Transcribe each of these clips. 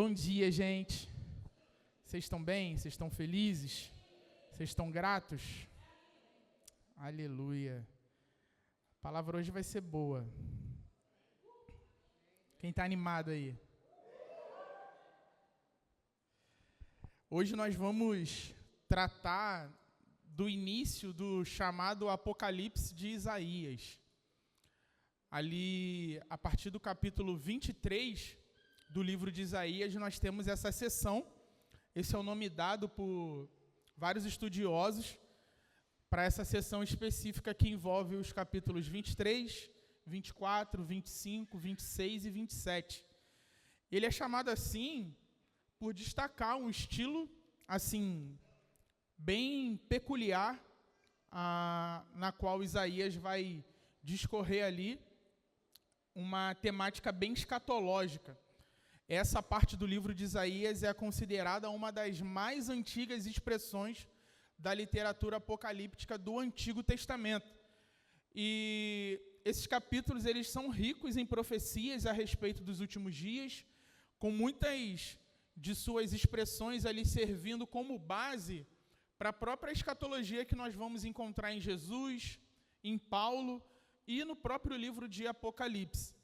Bom dia, gente. Vocês estão bem? Vocês estão felizes? Vocês estão gratos? Aleluia. A palavra hoje vai ser boa. Quem está animado aí? Hoje nós vamos tratar do início do chamado Apocalipse de Isaías. Ali, a partir do capítulo 23 do livro de Isaías, nós temos essa seção. Esse é o nome dado por vários estudiosos para essa seção específica que envolve os capítulos 23, 24, 25, 26 e 27. Ele é chamado assim por destacar um estilo assim bem peculiar na qual Isaías vai discorrer ali uma temática bem escatológica. Essa parte do livro de Isaías é considerada uma das mais antigas expressões da literatura apocalíptica do Antigo Testamento. E esses capítulos eles são ricos em profecias a respeito dos últimos dias, com muitas de suas expressões ali servindo como base para a própria escatologia que nós vamos encontrar em Jesus, em Paulo e no próprio livro de Apocalipse.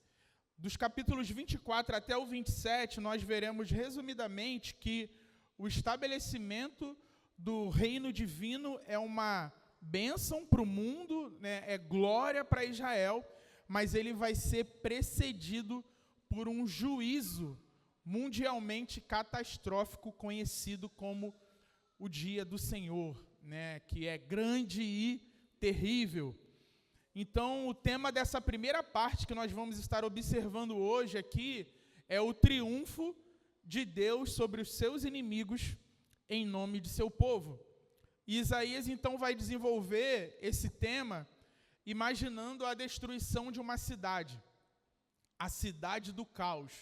Dos capítulos 24 até o 27, nós veremos resumidamente que o estabelecimento do reino divino é uma bênção para o mundo, né, é glória para Israel, mas ele vai ser precedido por um juízo mundialmente catastrófico conhecido como o dia do Senhor, né, que é grande e terrível. Então, o tema dessa primeira parte que nós vamos estar observando hoje aqui é o triunfo de Deus sobre os seus inimigos em nome de seu povo. E Isaías, então, vai desenvolver esse tema imaginando a destruição de uma cidade, a cidade do caos,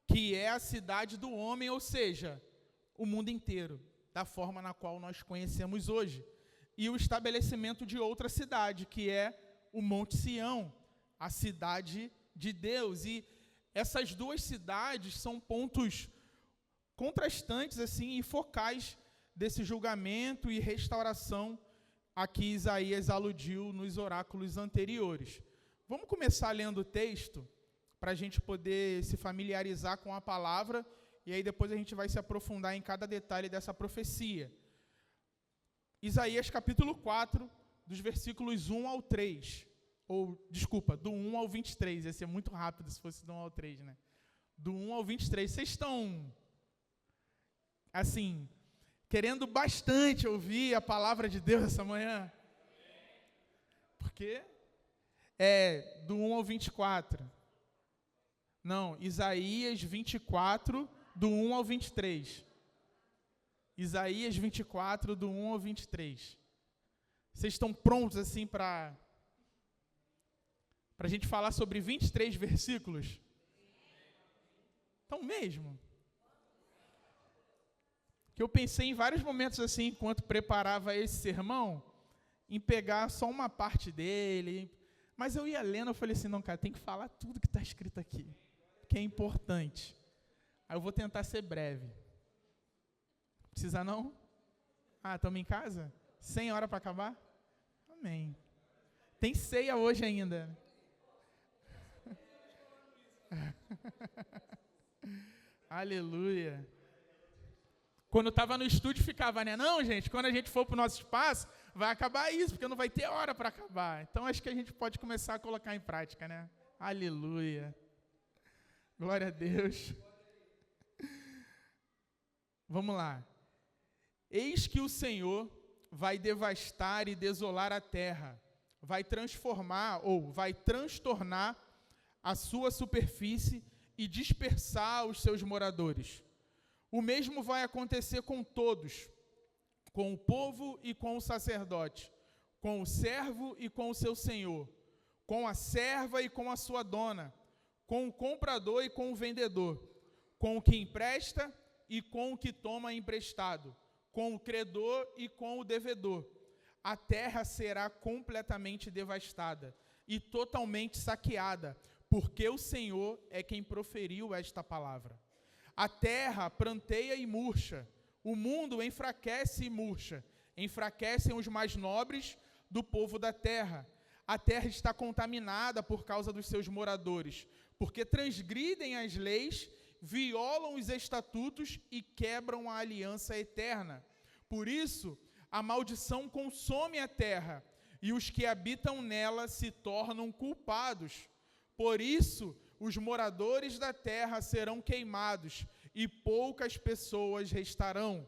que é a cidade do homem, ou seja, o mundo inteiro, da forma na qual nós conhecemos hoje. E o estabelecimento de outra cidade, que é o Monte Sião, a cidade de Deus. E essas duas cidades são pontos contrastantes assim, e focais desse julgamento e restauração a que Isaías aludiu nos oráculos anteriores. Vamos começar lendo o texto, para a gente poder se familiarizar com a palavra, e aí depois a gente vai se aprofundar em cada detalhe dessa profecia. Isaías capítulo 4, dos versículos 1 ao 3. Do 1 ao 23. Ia ser muito rápido se fosse do 1 ao 3, né? Do 1 ao 23. Vocês estão, assim, querendo bastante ouvir a palavra de Deus essa manhã? Por quê? Do 1 ao 24. Não, Isaías 24, do 1 ao 23. Isaías 24, do 1 ao 23. Vocês estão prontos, assim, para a gente falar sobre 23 versículos? Então, mesmo. Que eu pensei em vários momentos, assim, enquanto preparava esse sermão, em pegar só uma parte dele. Mas eu ia lendo, eu falei assim, não, cara, tem que falar tudo que está escrito aqui, que é importante. Aí eu vou tentar ser breve. Precisa não? Estamos em casa? 100 horas para acabar? Amém. Tem ceia hoje ainda. Aleluia. Quando estava no estúdio ficava, né? Não, gente, quando a gente for para o nosso espaço, vai acabar isso, porque não vai ter hora para acabar. Então, acho que a gente pode começar a colocar em prática, né? Aleluia. Glória a Deus. Vamos lá. Eis que o Senhor vai devastar e desolar a terra, vai transformar ou vai transtornar a sua superfície e dispersar os seus moradores. O mesmo vai acontecer com todos, com o povo e com o sacerdote, com o servo e com o seu senhor, com a serva e com a sua dona, com o comprador e com o vendedor, com o que empresta e com o que toma emprestado, com o credor e com o devedor. A terra será completamente devastada e totalmente saqueada, porque o Senhor é quem proferiu esta palavra. A terra pranteia e murcha, o mundo enfraquece e murcha, enfraquecem os mais nobres do povo da terra. A terra está contaminada por causa dos seus moradores, porque transgridem as leis, violam os estatutos e quebram a aliança eterna. Por isso, a maldição consome a terra, e os que habitam nela se tornam culpados. Por isso, os moradores da terra serão queimados, e poucas pessoas restarão.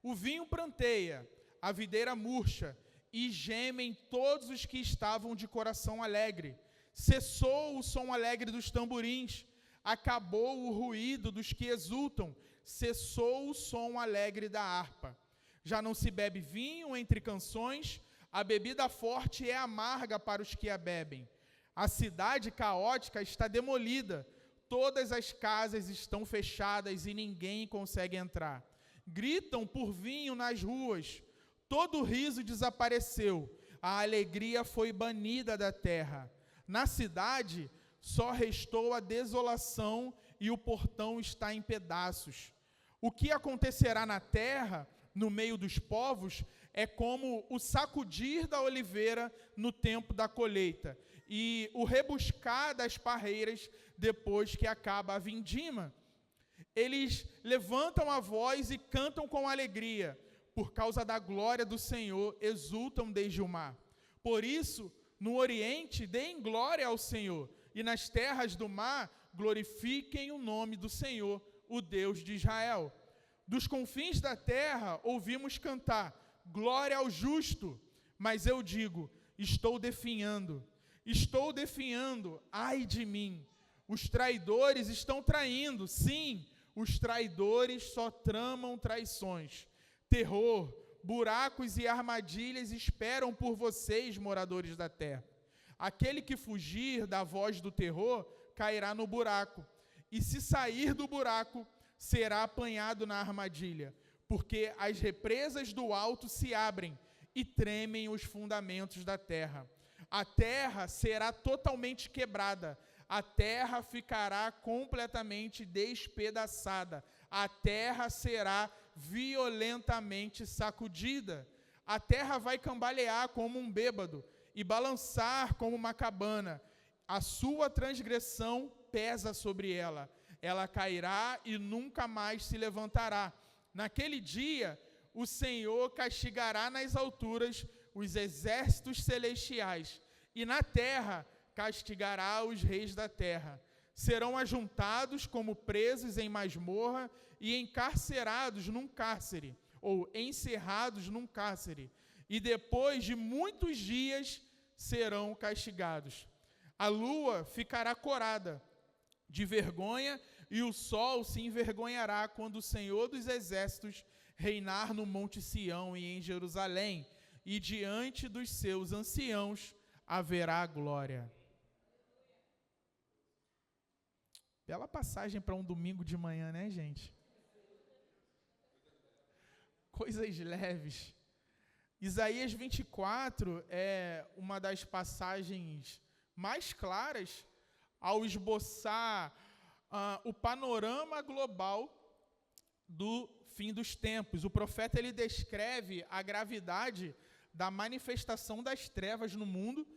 O vinho pranteia, a videira murcha, e gemem todos os que estavam de coração alegre. Cessou o som alegre dos tamborins, acabou o ruído dos que exultam, cessou o som alegre da harpa. Já não se bebe vinho entre canções, a bebida forte é amarga para os que a bebem. A cidade caótica está demolida, todas as casas estão fechadas e ninguém consegue entrar. Gritam por vinho nas ruas, todo o riso desapareceu, a alegria foi banida da terra. Na cidade só restou a desolação e o portão está em pedaços. O que acontecerá na terra, no meio dos povos, é como o sacudir da oliveira no tempo da colheita e o rebuscar das parreiras depois que acaba a vindima. Eles levantam a voz e cantam com alegria. Por causa da glória do Senhor, exultam desde o mar. Por isso, no Oriente, deem glória ao Senhor, e nas terras do mar, glorifiquem o nome do Senhor, o Deus de Israel. Dos confins da terra, ouvimos cantar, glória ao justo. Mas eu digo, estou definhando, ai de mim. Os traidores estão traindo, sim, os traidores só tramam traições. Terror, buracos e armadilhas esperam por vocês, moradores da terra. Aquele que fugir da voz do terror cairá no buraco, e se sair do buraco, será apanhado na armadilha, porque as represas do alto se abrem e tremem os fundamentos da terra. A terra será totalmente quebrada, a terra ficará completamente despedaçada, a terra será violentamente sacudida. A terra vai cambalear como um bêbado e balançar como uma cabana. A sua transgressão pesa sobre ela. Ela cairá e nunca mais se levantará. Naquele dia, o Senhor castigará nas alturas os exércitos celestiais, e na terra castigará os reis da terra. Serão ajuntados como presos em masmorra e encarcerados num cárcere, ou encerrados num cárcere, e depois de muitos dias serão castigados. A lua ficará corada de vergonha e o sol se envergonhará quando o Senhor dos exércitos reinar no Monte Sião e em Jerusalém, e diante dos seus anciãos haverá glória. Bela passagem para um domingo de manhã, né, gente? Coisas leves. Isaías 24 é uma das passagens mais claras ao esboçar o panorama global do fim dos tempos. O profeta ele descreve a gravidade da manifestação das trevas no mundo,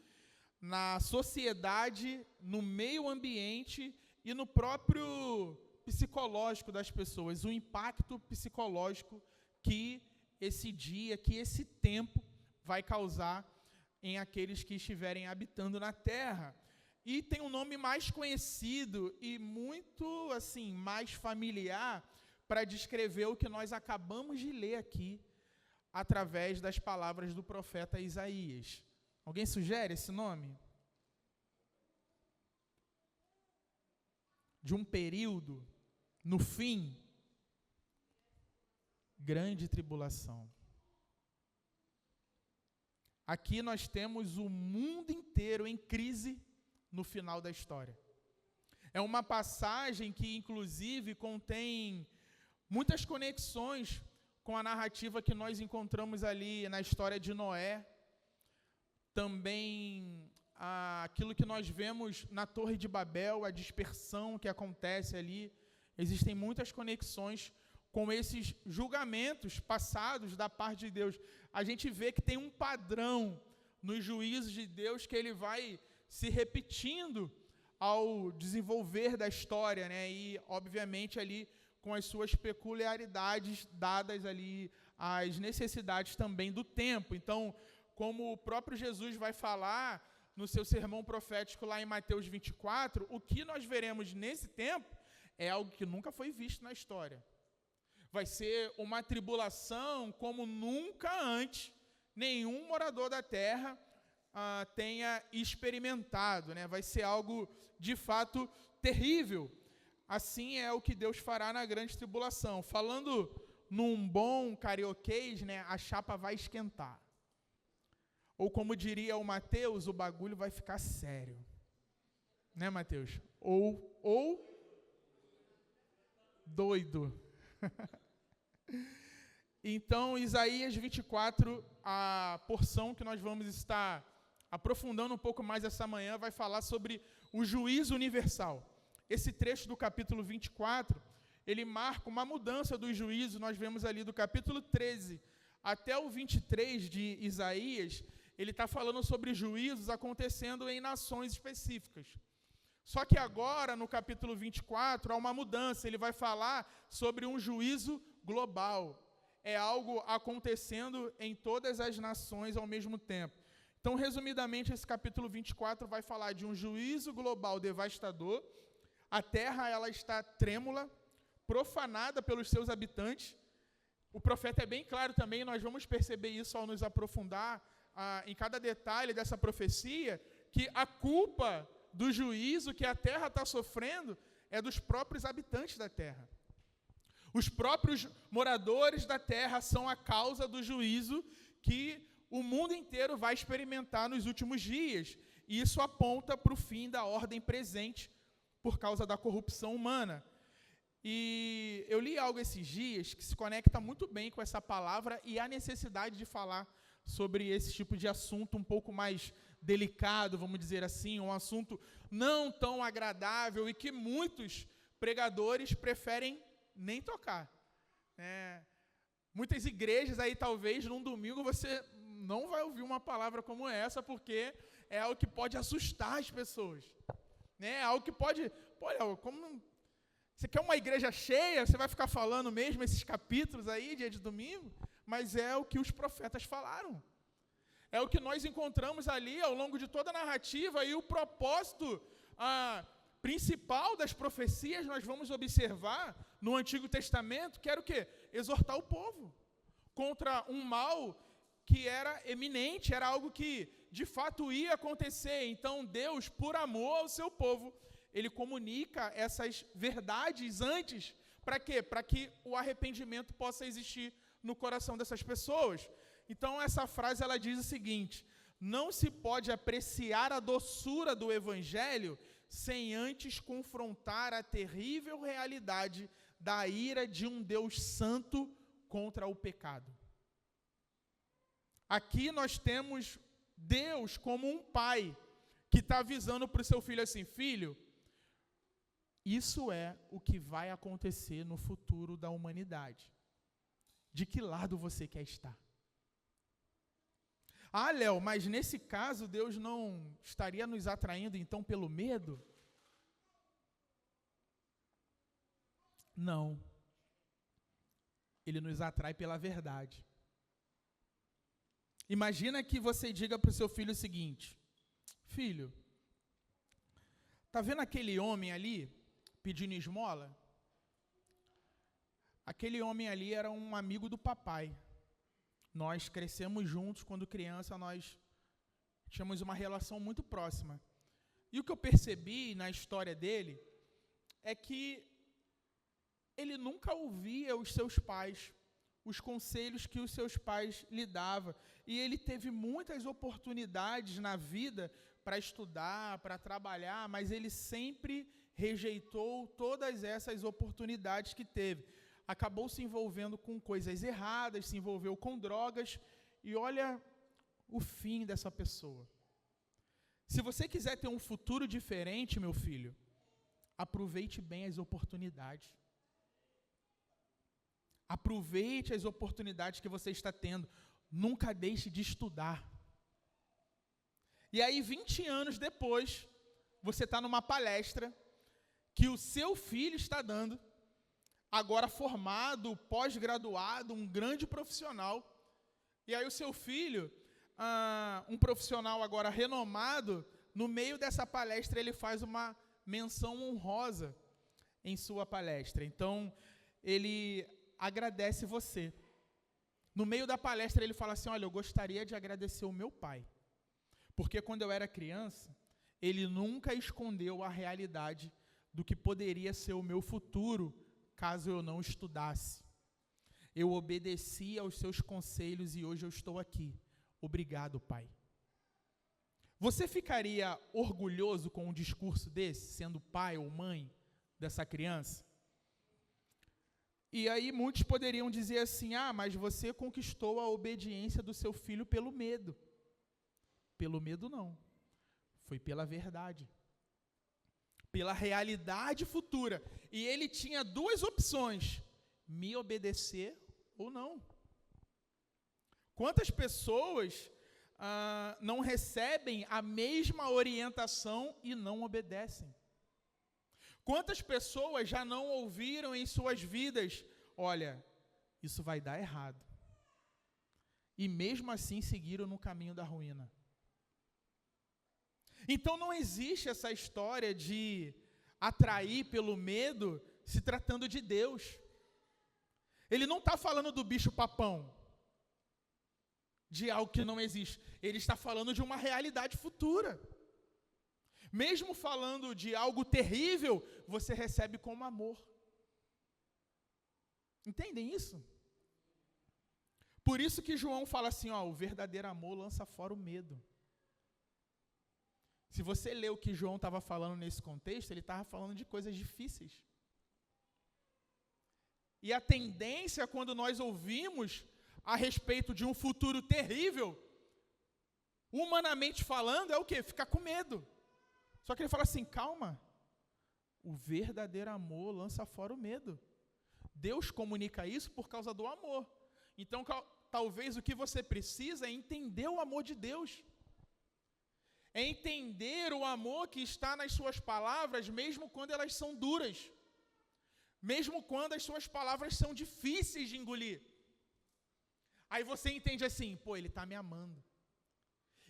na sociedade, no meio ambiente e no próprio psicológico das pessoas, o impacto psicológico que esse dia, que esse tempo vai causar em aqueles que estiverem habitando na terra. E tem um nome mais conhecido e muito assim mais familiar para descrever o que nós acabamos de ler aqui através das palavras do profeta Isaías. Alguém sugere esse nome? De um período, no fim, grande tribulação. Aqui nós temos o mundo inteiro em crise no final da história. É uma passagem que, inclusive, contém muitas conexões com a narrativa que nós encontramos ali na história de Noé. Também aquilo que nós vemos na Torre de Babel, a dispersão que acontece ali Existem muitas conexões com esses julgamentos passados da parte de Deus. A gente vê que tem um padrão nos juízos de Deus que ele vai se repetindo ao desenvolver da história, né? E, obviamente, ali com as suas peculiaridades dadas ali às necessidades também do tempo. Então, como o próprio Jesus vai falar no seu sermão profético lá em Mateus 24, o que nós veremos nesse tempo é algo que nunca foi visto na história. Vai ser uma tribulação como nunca antes nenhum morador da terra tenha experimentado, né? Vai ser algo de fato terrível. Assim é o que Deus fará na grande tribulação. Falando num bom carioquês, né, a chapa vai esquentar. Ou como diria o Mateus, o bagulho vai ficar sério. Né, Mateus? Ou doido. Então, Isaías 24, a porção que nós vamos estar aprofundando um pouco mais essa manhã, vai falar sobre o juízo universal. Esse trecho do capítulo 24, ele marca uma mudança dos juízos. Nós vemos ali do capítulo 13 até o 23 de Isaías, ele está falando sobre juízos acontecendo em nações específicas. Só que agora, no capítulo 24, há uma mudança. Ele vai falar sobre um juízo global. É algo acontecendo em todas as nações ao mesmo tempo. Então, resumidamente, esse capítulo 24 vai falar de um juízo global devastador. A terra ela está trêmula, profanada pelos seus habitantes. O profeta é bem claro também, nós vamos perceber isso ao nos aprofundar em cada detalhe dessa profecia, que a culpa do juízo que a terra está sofrendo é dos próprios habitantes da terra. Os próprios moradores da terra são a causa do juízo que o mundo inteiro vai experimentar nos últimos dias. E isso aponta para o fim da ordem presente por causa da corrupção humana. E eu li algo esses dias que se conecta muito bem com essa palavra e a necessidade de falar sobre esse tipo de assunto um pouco mais delicado, vamos dizer assim, um assunto não tão agradável e que muitos pregadores preferem nem tocar. Muitas igrejas aí, talvez, num domingo, você não vai ouvir uma palavra como essa, porque é algo que pode assustar as pessoas. É algo que pode... Olha, como você quer uma igreja cheia, você vai ficar falando mesmo esses capítulos aí, dia de domingo? Mas é o que os profetas falaram. É o que nós encontramos ali ao longo de toda a narrativa, e o propósito principal das profecias nós vamos observar no Antigo Testamento, que era o quê? Exortar o povo contra um mal que era eminente, era algo que de fato ia acontecer. Então Deus, por amor ao seu povo, ele comunica essas verdades antes, para quê? Para que o arrependimento possa existir no coração dessas pessoas. Então essa frase ela diz o seguinte: não se pode apreciar a doçura do Evangelho sem antes confrontar a terrível realidade da ira de um Deus santo contra o pecado. Aqui nós temos Deus como um pai que está avisando para o seu filho assim: filho, isso é o que vai acontecer no futuro da humanidade. De que lado você quer estar? Ah, Léo, mas nesse caso Deus não estaria nos atraindo então pelo medo? Não. Ele nos atrai pela verdade. Imagina que você diga para o seu filho o seguinte: filho, está vendo aquele homem ali pedindo esmola? Aquele homem ali era um amigo do papai. Nós crescemos juntos, quando criança nós tínhamos uma relação muito próxima. E o que eu percebi na história dele é que ele nunca ouvia os seus pais, os conselhos que os seus pais lhe davam. E ele teve muitas oportunidades na vida para estudar, para trabalhar, mas ele sempre rejeitou todas essas oportunidades que teve. Acabou se envolvendo com coisas erradas, se envolveu com drogas, e olha o fim dessa pessoa. Se você quiser ter um futuro diferente, meu filho, aproveite bem as oportunidades. Aproveite as oportunidades que você está tendo. Nunca deixe de estudar. E aí, 20 anos depois, você está numa palestra que o seu filho está dando, agora formado, pós-graduado, um grande profissional. E aí o seu filho, um profissional agora renomado, no meio dessa palestra ele faz uma menção honrosa em sua palestra. Então, ele agradece você. No meio da palestra ele fala assim, olha, eu gostaria de agradecer o meu pai, porque quando eu era criança, ele nunca escondeu a realidade do que poderia ser o meu futuro, caso eu não estudasse. Eu obedeci aos seus conselhos e hoje eu estou aqui. Obrigado, pai. Você ficaria orgulhoso com um discurso desse, sendo pai ou mãe dessa criança? E aí muitos poderiam dizer assim, mas você conquistou a obediência do seu filho pelo medo. Pelo medo não. Foi pela verdade. Pela realidade futura. E ele tinha duas opções, me obedecer ou não. Quantas pessoas não recebem a mesma orientação e não obedecem? Quantas pessoas já não ouviram em suas vidas, olha, isso vai dar errado. E mesmo assim seguiram no caminho da ruína. Então não existe essa história de atrair pelo medo se tratando de Deus. Ele não está falando do bicho papão, de algo que não existe. Ele está falando de uma realidade futura. Mesmo falando de algo terrível, você recebe como amor. Entendem isso? Por isso que João fala assim, o verdadeiro amor lança fora o medo. Se você ler o que João estava falando nesse contexto, ele estava falando de coisas difíceis. E a tendência, quando nós ouvimos a respeito de um futuro terrível, humanamente falando, é o quê? Ficar com medo. Só que ele fala assim, calma, o verdadeiro amor lança fora o medo. Deus comunica isso por causa do amor. Então, talvez o que você precisa é entender o amor de Deus. É entender o amor que está nas suas palavras, mesmo quando elas são duras. Mesmo quando as suas palavras são difíceis de engolir. Aí você entende assim, ele está me amando.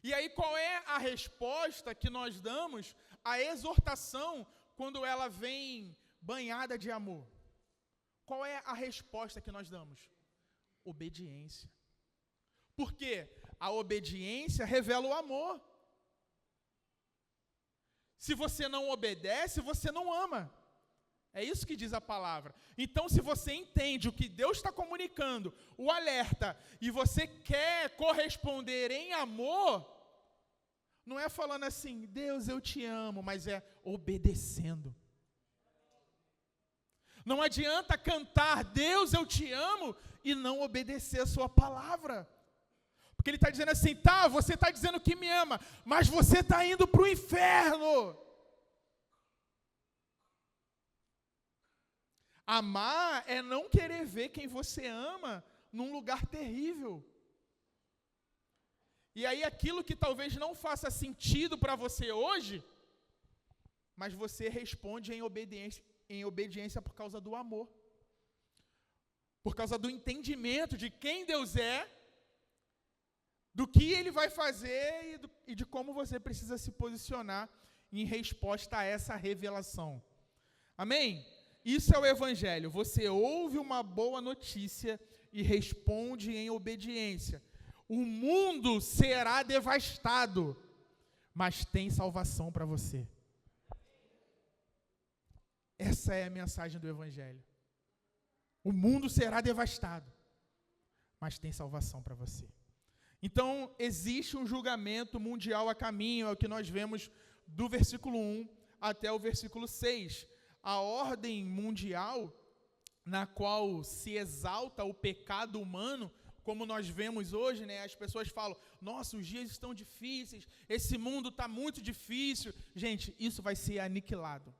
E aí qual é a resposta que nós damos à exortação quando ela vem banhada de amor? Qual é a resposta que nós damos? Obediência. Por quê? A obediência revela o amor. Se você não obedece, você não ama. É isso que diz a palavra. Então, se você entende o que Deus está comunicando, o alerta, e você quer corresponder em amor, não é falando assim, Deus, eu te amo, mas é obedecendo. Não adianta cantar, Deus, eu te amo, e não obedecer a sua palavra. Porque ele está dizendo assim, você está dizendo que me ama, mas você está indo para o inferno. Amar é não querer ver quem você ama num lugar terrível. E aí aquilo que talvez não faça sentido para você hoje, mas você responde em obediência por causa do amor. Por causa do entendimento de quem Deus é, do que Ele vai fazer e de como você precisa se posicionar em resposta a essa revelação. Amém? Isso é o Evangelho. Você ouve uma boa notícia e responde em obediência. O mundo será devastado, mas tem salvação para você. Essa é a mensagem do Evangelho. O mundo será devastado, mas tem salvação para você. Então, existe um julgamento mundial a caminho, é o que nós vemos do versículo 1 até o versículo 6. A ordem mundial, na qual se exalta o pecado humano, como nós vemos hoje, as pessoas falam, nossa, os dias estão difíceis, esse mundo está muito difícil. Gente, isso vai ser aniquilado.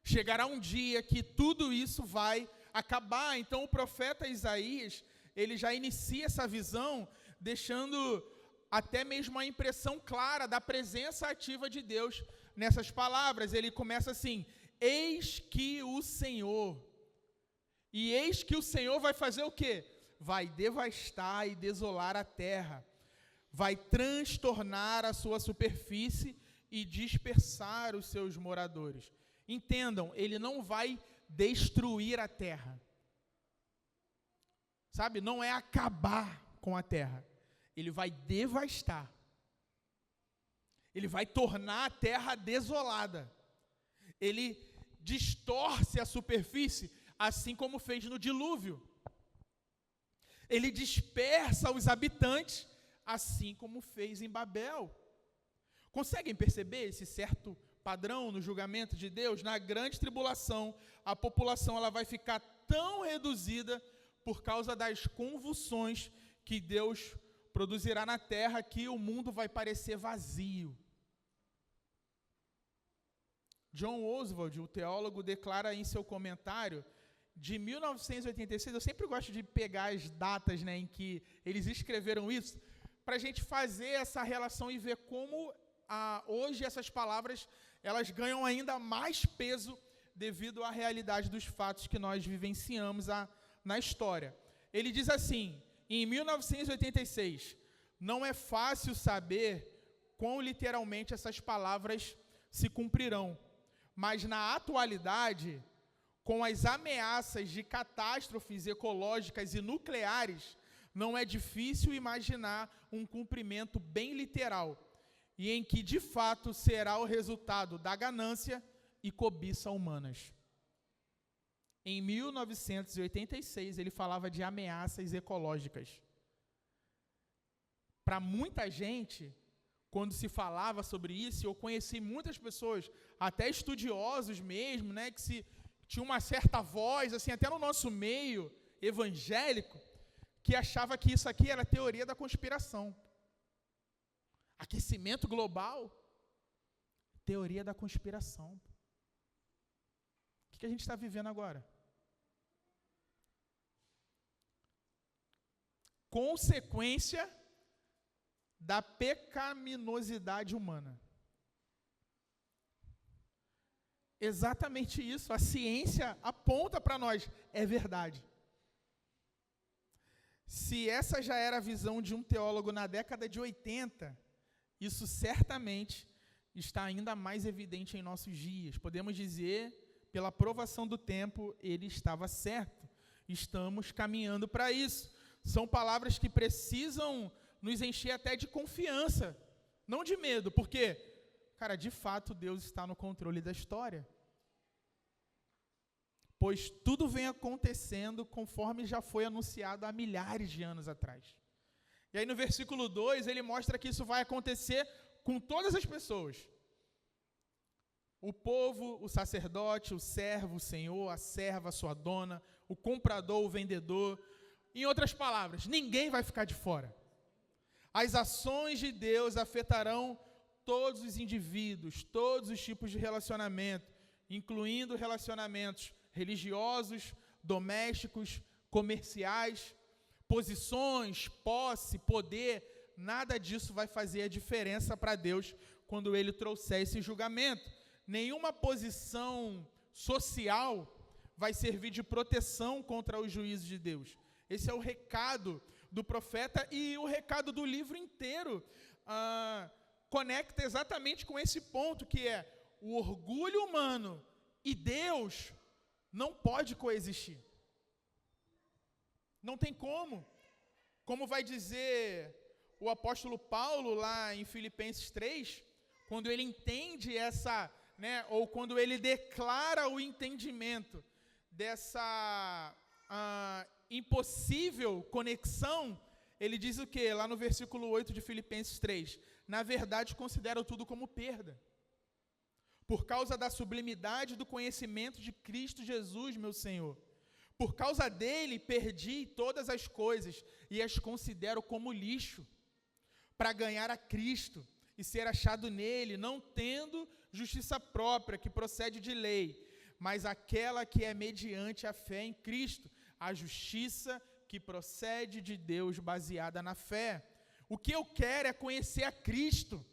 Chegará um dia que tudo isso vai acabar. Então o profeta Isaías, ele já inicia essa visão, deixando até mesmo a impressão clara da presença ativa de Deus nessas palavras. Ele começa assim: eis que o Senhor. E eis que o Senhor vai fazer o quê? Vai devastar e desolar a terra, vai transtornar a sua superfície e dispersar os seus moradores. Entendam, ele não vai destruir a terra. Sabe, não é acabar com a terra. Ele vai devastar. Ele vai tornar a terra desolada. Ele distorce a superfície, assim como fez no dilúvio. Ele dispersa os habitantes, assim como fez em Babel. Conseguem perceber esse certo padrão no julgamento de Deus? Na grande tribulação, a população ela vai ficar tão reduzida por causa das convulsões que Deus produzirá na terra, que o mundo vai parecer vazio. John Oswald, o teólogo, declara em seu comentário de 1986, eu sempre gosto de pegar as datas, né, em que eles escreveram isso, para a gente fazer essa relação e ver como hoje essas palavras elas ganham ainda mais peso devido à realidade dos fatos que nós vivenciamos na história. Ele diz assim, em 1986, não é fácil saber quão literalmente essas palavras se cumprirão, mas na atualidade, com as ameaças de catástrofes ecológicas e nucleares, não é difícil imaginar um cumprimento bem literal, e em que, de fato, será o resultado da ganância e cobiça humanas. Em 1986, ele falava de ameaças ecológicas. Para muita gente, quando se falava sobre isso, eu conheci muitas pessoas, até estudiosos mesmo, né, que tinha uma certa voz, assim, até no nosso meio evangélico, que achava que isso aqui era teoria da conspiração. Aquecimento global, teoria da conspiração. O que a gente está vivendo agora? Consequência da pecaminosidade humana. Exatamente isso, a ciência aponta para nós, é verdade. Se essa já era a visão de um teólogo na década de 80, isso certamente está ainda mais evidente em nossos dias. Podemos dizer, pela provação do tempo, ele estava certo. Estamos caminhando para isso. São palavras que precisam nos encher até de confiança, não de medo, porque, cara, de fato Deus está no controle da história. Pois tudo vem acontecendo conforme já foi anunciado há milhares de anos atrás. E aí no versículo 2, ele mostra que isso vai acontecer com todas as pessoas. O povo, o sacerdote, o servo, o senhor, a serva, a sua dona, o comprador, o vendedor. Em outras palavras, ninguém vai ficar de fora. As ações de Deus afetarão todos os indivíduos, todos os tipos de relacionamento, incluindo relacionamentos religiosos, domésticos, comerciais, posições, posse, poder. Nada disso vai fazer a diferença para Deus quando Ele trouxer esse julgamento. Nenhuma posição social vai servir de proteção contra os juízos de Deus. Esse é o recado do profeta, e o recado do livro inteiro conecta exatamente com esse ponto, que é o orgulho humano e Deus não pode coexistir. Não tem como. Como vai dizer o apóstolo Paulo lá em Filipenses 3, quando ele entende essa, né, ou quando ele declara o entendimento dessa impossível conexão, ele diz o quê? Lá no versículo 8 de Filipenses 3, na verdade considero tudo como perda, por causa da sublimidade do conhecimento de Cristo Jesus, meu Senhor. Por causa dele, perdi todas as coisas e as considero como lixo, para ganhar a Cristo e ser achado nele, não tendo justiça própria que procede de lei, mas aquela que é mediante a fé em Cristo, a justiça que procede de Deus baseada na fé. O que eu quero é conhecer a Cristo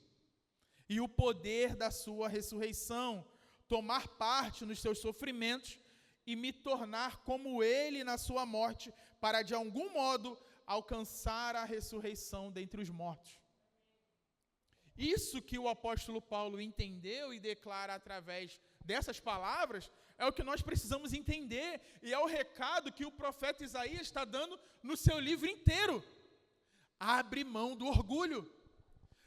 e o poder da sua ressurreição, tomar parte nos seus sofrimentos e me tornar como ele na sua morte, para de algum modo alcançar a ressurreição dentre os mortos. Isso que o apóstolo Paulo entendeu e declara através dessas palavras é o que nós precisamos entender, e é o recado que o profeta Isaías está dando no seu livro inteiro. Abre mão do orgulho,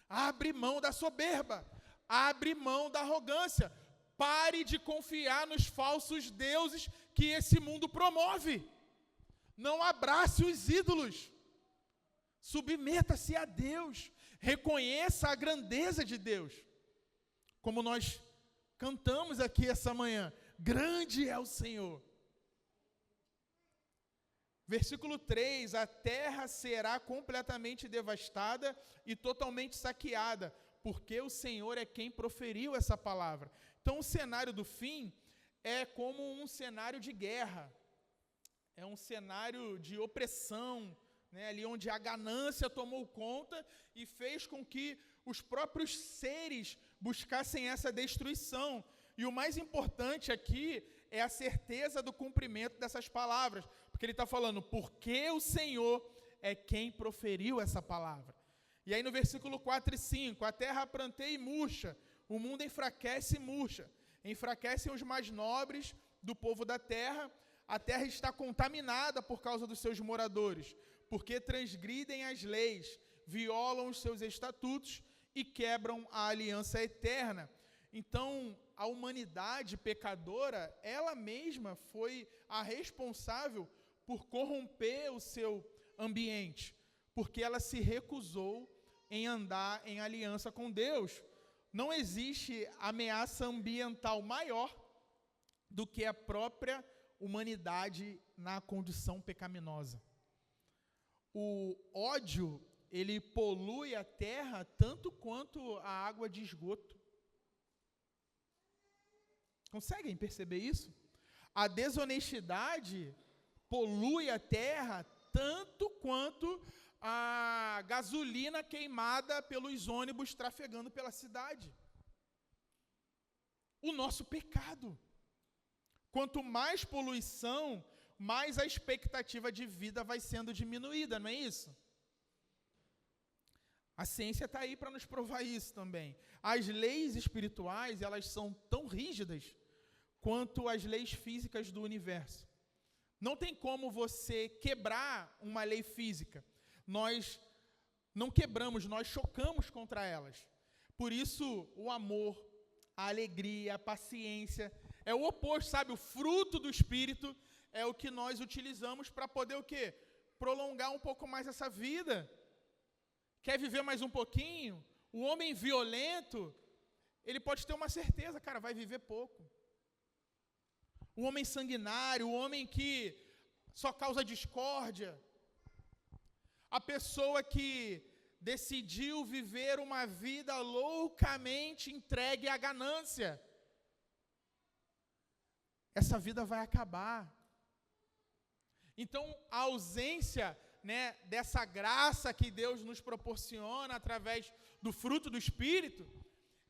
abre mão da soberba, abre mão da arrogância. Pare de confiar nos falsos deuses que esse mundo promove. Não abrace os ídolos. Submeta-se a Deus. Reconheça a grandeza de Deus. Como nós cantamos aqui essa manhã. Grande é o Senhor. Versículo 3. A terra será completamente devastada e totalmente saqueada, porque o Senhor é quem proferiu essa palavra. Então, o cenário do fim é como um cenário de guerra. É um cenário de opressão, né, ali onde a ganância tomou conta e fez com que os próprios seres buscassem essa destruição. E o mais importante aqui é a certeza do cumprimento dessas palavras, porque ele está falando, porque o Senhor é quem proferiu essa palavra. E aí no versículo 4 e 5, a terra pranteia e murcha, o mundo enfraquece e murcha, enfraquecem os mais nobres do povo da terra, a terra está contaminada por causa dos seus moradores, porque transgridem as leis, violam os seus estatutos e quebram a aliança eterna. Então, a humanidade pecadora, ela mesma foi a responsável por corromper o seu ambiente, porque ela se recusou em andar em aliança com Deus. Não existe ameaça ambiental maior do que a própria humanidade na condição pecaminosa. O ódio, ele polui a terra tanto quanto a água de esgoto. Conseguem perceber isso? A desonestidade polui a terra tanto quanto a gasolina queimada pelos ônibus trafegando pela cidade. O nosso pecado. Quanto mais poluição, mais a expectativa de vida vai sendo diminuída, não é isso? A ciência está aí para nos provar isso também. As leis espirituais, elas são tão rígidas quanto as leis físicas do universo. Não tem como você quebrar uma lei física. Nós não quebramos, nós chocamos contra elas. Por isso, o amor, a alegria, a paciência, é o oposto, sabe? O fruto do Espírito é o que nós utilizamos para poder o quê? Prolongar um pouco mais essa vida. Quer viver mais um pouquinho? O homem violento, ele pode ter uma certeza, cara, vai viver pouco. O homem sanguinário, o homem que só causa discórdia, a pessoa que decidiu viver uma vida loucamente entregue à ganância, essa vida vai acabar. Então, a ausência, né, dessa graça que Deus nos proporciona através do fruto do Espírito,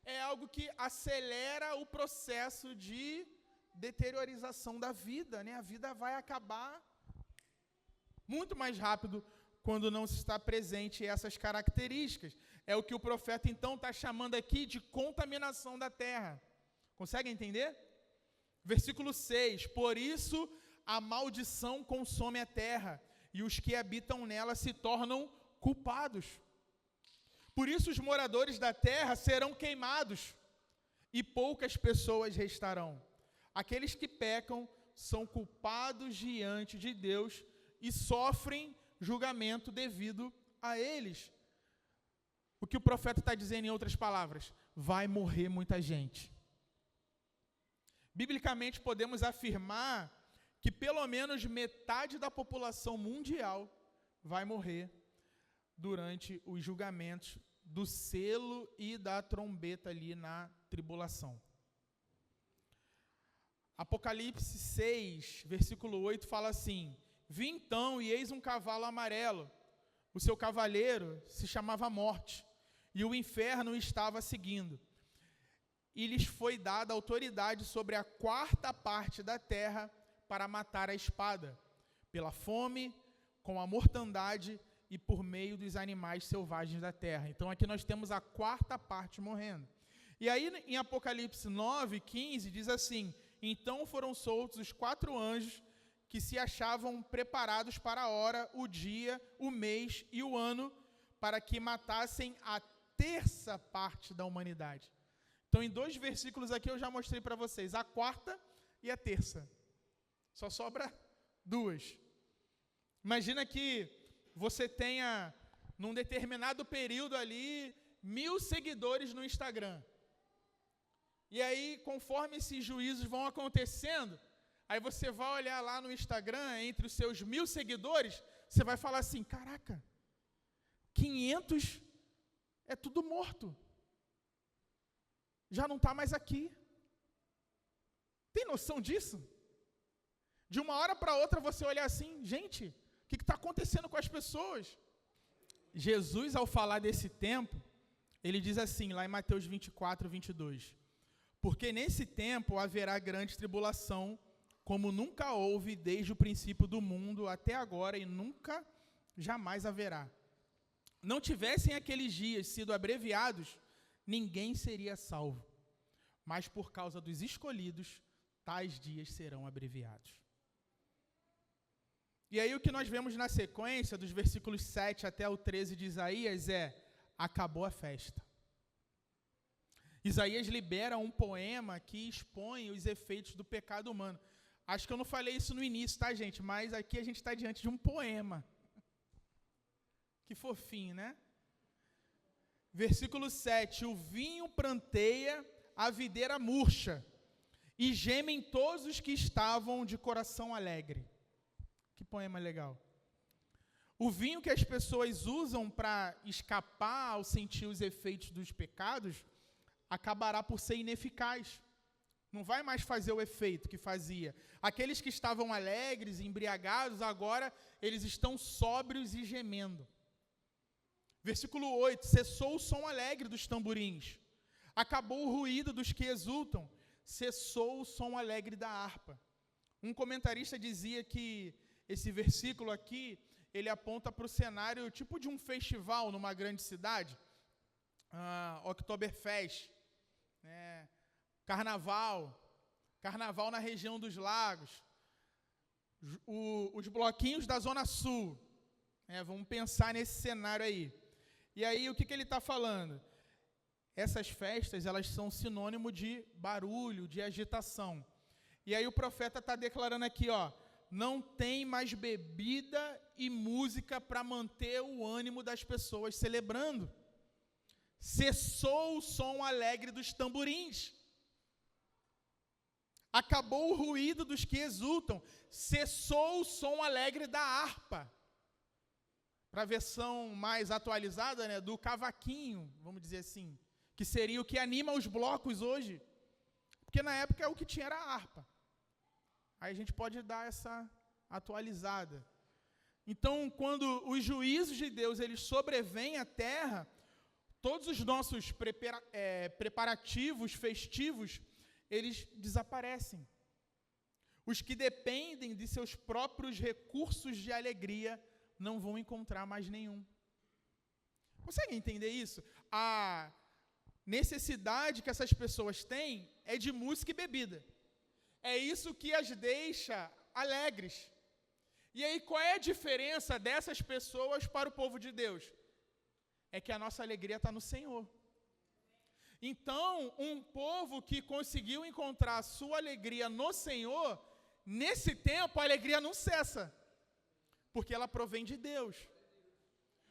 é algo que acelera o processo de deteriorização da vida, né? A vida vai acabar muito mais rápido quando não se está presente essas características. É o que o profeta, então, está chamando aqui de contaminação da terra. Consegue entender? Versículo 6, por isso a maldição consome a terra, e os que habitam nela se tornam culpados. Por isso os moradores da terra serão queimados, e poucas pessoas restarão. Aqueles que pecam são culpados diante de Deus e sofrem julgamento devido a eles. O que o profeta está dizendo em outras palavras? Vai morrer muita gente. Biblicamente podemos afirmar que pelo menos metade da população mundial vai morrer durante os julgamentos do selo e da trombeta ali na tribulação. Apocalipse 6, versículo 8, fala assim: Vi então, e eis um cavalo amarelo. O seu cavaleiro se chamava Morte, e o inferno o estava seguindo. E lhes foi dada autoridade sobre a quarta parte da terra para matar a espada, pela fome, com a mortandade e por meio dos animais selvagens da terra. Então aqui nós temos a quarta parte morrendo. E aí em Apocalipse 9, 15, diz assim: Então foram soltos os 4 anjos que se achavam preparados para a hora, o dia, o mês e o ano, para que matassem a terça parte da humanidade. Então, em 2 versículos aqui eu já mostrei para vocês a quarta e a terça. Só sobra 2. Imagina que você tenha, num determinado período ali, 1000 seguidores no Instagram. E aí, conforme esses juízos vão acontecendo, aí você vai olhar lá no Instagram, entre os seus 1000 seguidores, você vai falar assim: caraca, 500 é tudo morto. Já não está mais aqui. Tem noção disso? De uma hora para outra você olhar assim: gente, o que está acontecendo com as pessoas? Jesus, ao falar desse tempo, ele diz assim, lá em Mateus 24, 22, porque nesse tempo haverá grande tribulação, como nunca houve desde o princípio do mundo até agora, e nunca, jamais haverá. Não tivessem aqueles dias sido abreviados, ninguém seria salvo. Mas por causa dos escolhidos, tais dias serão abreviados. E aí o que nós vemos na sequência, dos versículos 7 até o 13 de Isaías, acabou a festa. Isaías libera um poema que expõe os efeitos do pecado humano. Acho que eu não falei isso no início, tá, gente? Mas aqui a gente está diante de um poema. Que fofinho, né? Versículo 7, o vinho pranteia, a videira murcha, e gemem todos os que estavam de coração alegre. Que poema legal. O vinho que as pessoas usam para escapar ao sentir os efeitos dos pecados, acabará por ser ineficaz. Não vai mais fazer o efeito que fazia. Aqueles que estavam alegres, embriagados, agora eles estão sóbrios e gemendo. Versículo 8, cessou o som alegre dos tamborins, acabou o ruído dos que exultam, cessou o som alegre da harpa. Um comentarista dizia que esse versículo aqui, ele aponta para o cenário tipo de um festival numa grande cidade, Oktoberfest, carnaval na região dos lagos, os bloquinhos da Zona Sul, vamos pensar nesse cenário aí. E aí, o que ele está falando? Essas festas, elas são sinônimo de barulho, de agitação. E aí o profeta está declarando aqui, não tem mais bebida e música para manter o ânimo das pessoas celebrando. Cessou o som alegre dos tamborins. Acabou o ruído dos que exultam. Cessou o som alegre da harpa. Para a versão mais atualizada, do cavaquinho, vamos dizer assim, que seria o que anima os blocos hoje. Porque na época o que tinha era a harpa. Aí a gente pode dar essa atualizada. Então, quando os juízos de Deus eles sobrevêm à terra, todos os nossos preparativos festivos, eles desaparecem. Os que dependem de seus próprios recursos de alegria não vão encontrar mais nenhum. Consegue entender isso? A necessidade que essas pessoas têm é de música e bebida. É isso que as deixa alegres. E aí, qual é a diferença dessas pessoas para o povo de Deus? É que a nossa alegria está no Senhor. Então, um povo que conseguiu encontrar a sua alegria no Senhor, nesse tempo a alegria não cessa, porque ela provém de Deus.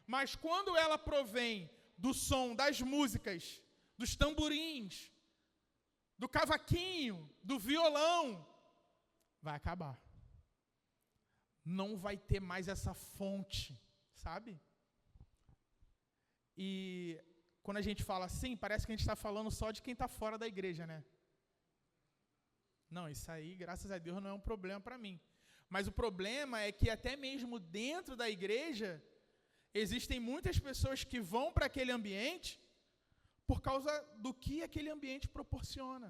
Mas quando ela provém do som das músicas, dos tamborins, do cavaquinho, do violão, vai acabar. Não vai ter mais essa fonte, sabe? E quando a gente fala assim, parece que a gente está falando só de quem está fora da igreja, né? Não, isso aí, graças a Deus, não é um problema para mim. Mas o problema é que até mesmo dentro da igreja, existem muitas pessoas que vão para aquele ambiente por causa do que aquele ambiente proporciona.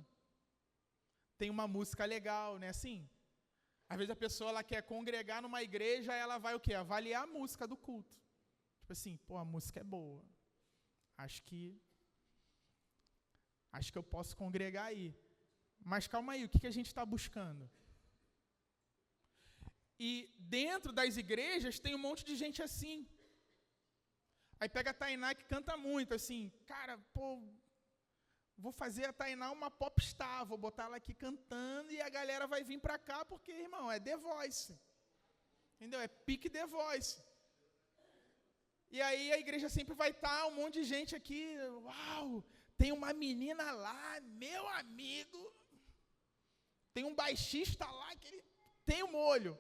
Tem uma música legal, né? Assim, às vezes a pessoa ela quer congregar numa igreja, ela vai o quê? Avaliar a música do culto. Tipo assim, pô, a música é boa. Acho que eu posso congregar aí. Mas calma aí, o que a gente está buscando? E dentro das igrejas tem um monte de gente assim. Aí pega a Tainá que canta muito, assim, cara, pô, vou fazer a Tainá uma popstar, vou botar ela aqui cantando e a galera vai vir para cá porque, irmão, é The Voice. Entendeu? É pique The Voice. E aí a igreja sempre vai estar, um monte de gente aqui, uau, tem uma menina lá, meu amigo, tem um baixista lá que ele tem um molho.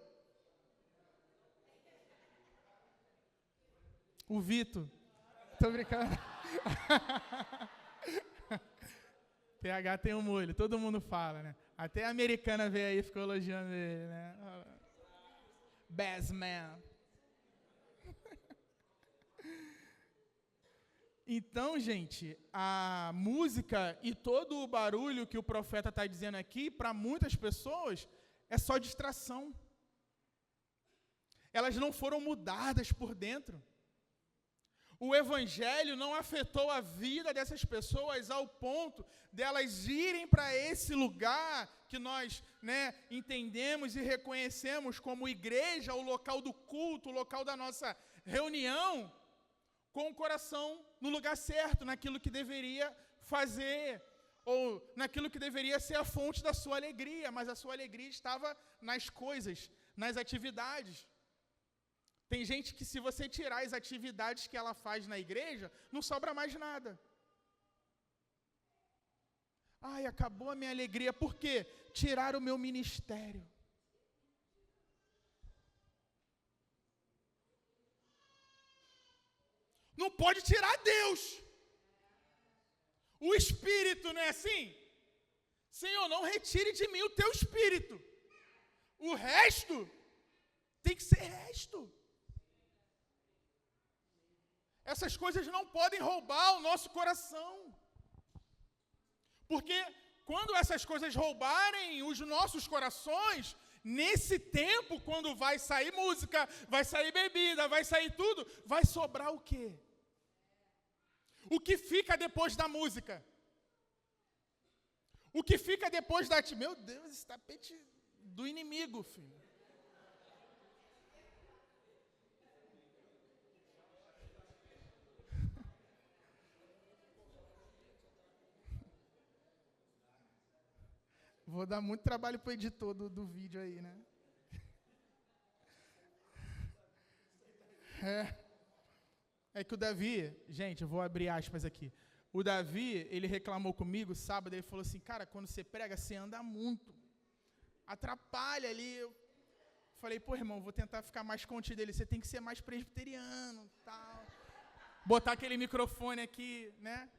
O Vitor. Tô brincando. PH tem um molho, todo mundo fala, né? Até a americana veio aí e ficou elogiando ele, né? Best man. Então, gente, a música e todo o barulho que o profeta está dizendo aqui, para muitas pessoas, é só distração. Elas não foram mudadas por dentro. O evangelho não afetou a vida dessas pessoas ao ponto delas irem para esse lugar que nós, né, entendemos e reconhecemos como igreja, o local do culto, o local da nossa reunião, com o coração no lugar certo, naquilo que deveria fazer, ou naquilo que deveria ser a fonte da sua alegria, mas a sua alegria estava nas coisas, nas atividades. Tem gente que, se você tirar as atividades que ela faz na igreja, não sobra mais nada. Ai, acabou a minha alegria. Por quê? Tiraram o meu ministério. Não pode tirar Deus. O Espírito, não é assim? Senhor, não retire de mim o teu Espírito. O resto tem que ser resto. Essas coisas não podem roubar o nosso coração. Porque quando essas coisas roubarem os nossos corações, nesse tempo, quando vai sair música, vai sair bebida, vai sair tudo, vai sobrar o quê? O que fica depois da música? O que fica depois da... Meu Deus, esse tapete do inimigo, filho. Vou dar muito trabalho para o editor do vídeo aí, né? É que o Davi, gente, eu vou abrir aspas aqui. O Davi, ele reclamou comigo sábado, ele falou assim, cara, quando você prega, você anda muito. Atrapalha ali. Eu falei, pô, irmão, vou tentar ficar mais contido. Ele, você tem que ser mais presbiteriano, tal. Botar aquele microfone aqui, né?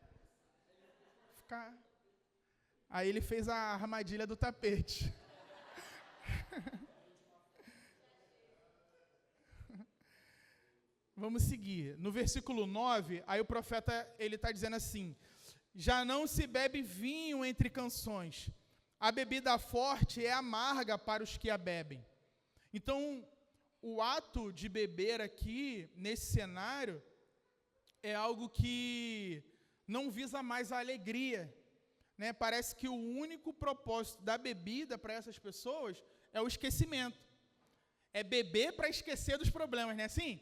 Ficar... Aí ele fez a armadilha do tapete. Vamos seguir. No versículo 9, aí o profeta ele está dizendo assim, já não se bebe vinho entre canções, a bebida forte é amarga para os que a bebem. Então, o ato de beber aqui, nesse cenário, é algo que não visa mais a alegria. Né, parece que o único propósito da bebida para essas pessoas é o esquecimento. É beber para esquecer dos problemas, não é assim?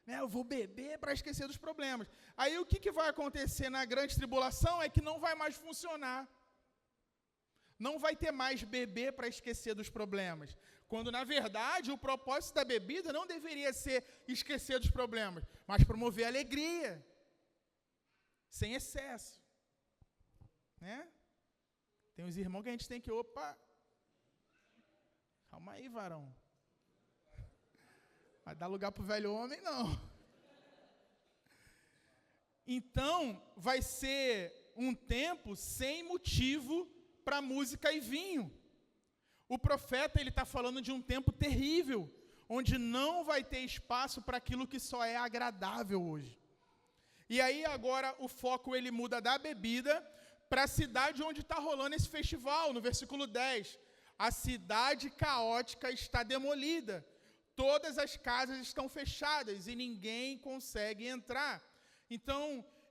Né, eu vou beber para esquecer dos problemas. Aí o que vai acontecer na grande tribulação é que não vai mais funcionar. Não vai ter mais beber para esquecer dos problemas. Quando, na verdade, o propósito da bebida não deveria ser esquecer dos problemas, mas promover alegria, sem excesso. Né? Tem uns irmãos que a gente tem que, calma aí, varão. Vai dar lugar para o velho homem, não. Então, vai ser um tempo sem motivo para música e vinho. o profeta ele está falando de um tempo terrível, onde não vai ter espaço para aquilo que só é agradável hoje. E aí agora o foco ele muda da bebida para a cidade onde está rolando esse festival, no versículo 10. A cidade caótica está demolida, todas as casas estão fechadas e ninguém consegue entrar. Então,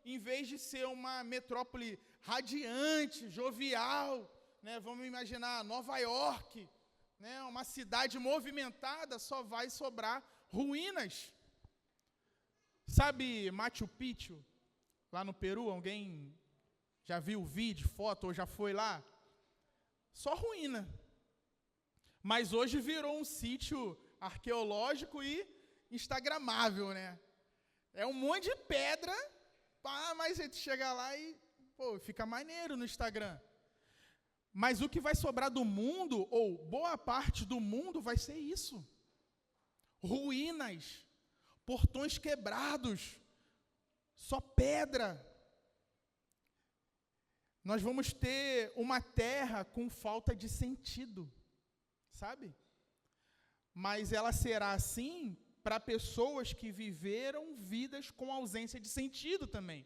em vez de ser uma metrópole radiante, jovial, né, vamos imaginar Nova York, né, uma cidade movimentada, só vai sobrar ruínas. Sabe Machu Picchu, lá no Peru? Alguém já viu vídeo, foto ou já foi lá? Só ruína. Mas hoje virou um sítio arqueológico e instagramável, né? É um monte de pedra, mas a gente chega lá e fica maneiro no Instagram. Mas o que vai sobrar do mundo, ou boa parte do mundo, vai ser isso. Ruínas, portões quebrados, só pedra. Nós vamos ter uma terra com falta de sentido, sabe? Mas ela será assim para pessoas que viveram vidas com ausência de sentido também.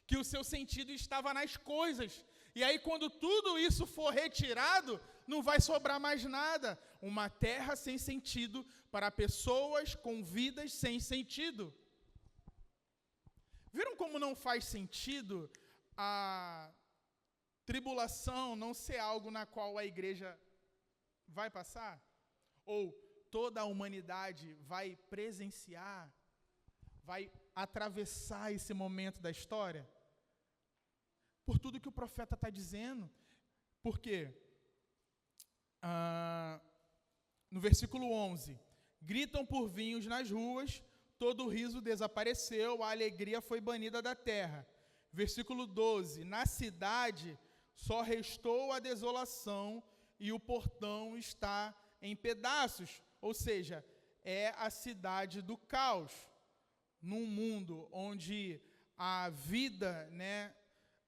Que o seu sentido estava nas coisas. E aí, quando tudo isso for retirado, não vai sobrar mais nada. Uma terra sem sentido para pessoas com vidas sem sentido. Viram como não faz sentido a tribulação não ser algo na qual a igreja vai passar? Ou toda a humanidade vai presenciar, vai atravessar esse momento da história? Por tudo que o profeta está dizendo. Por quê? No versículo 11, gritam por vinhos nas ruas, todo o riso desapareceu, a alegria foi banida da terra. Versículo 12, na cidade só restou a desolação e o portão está em pedaços. Ou seja, é a cidade do caos. Num mundo onde a vida, né,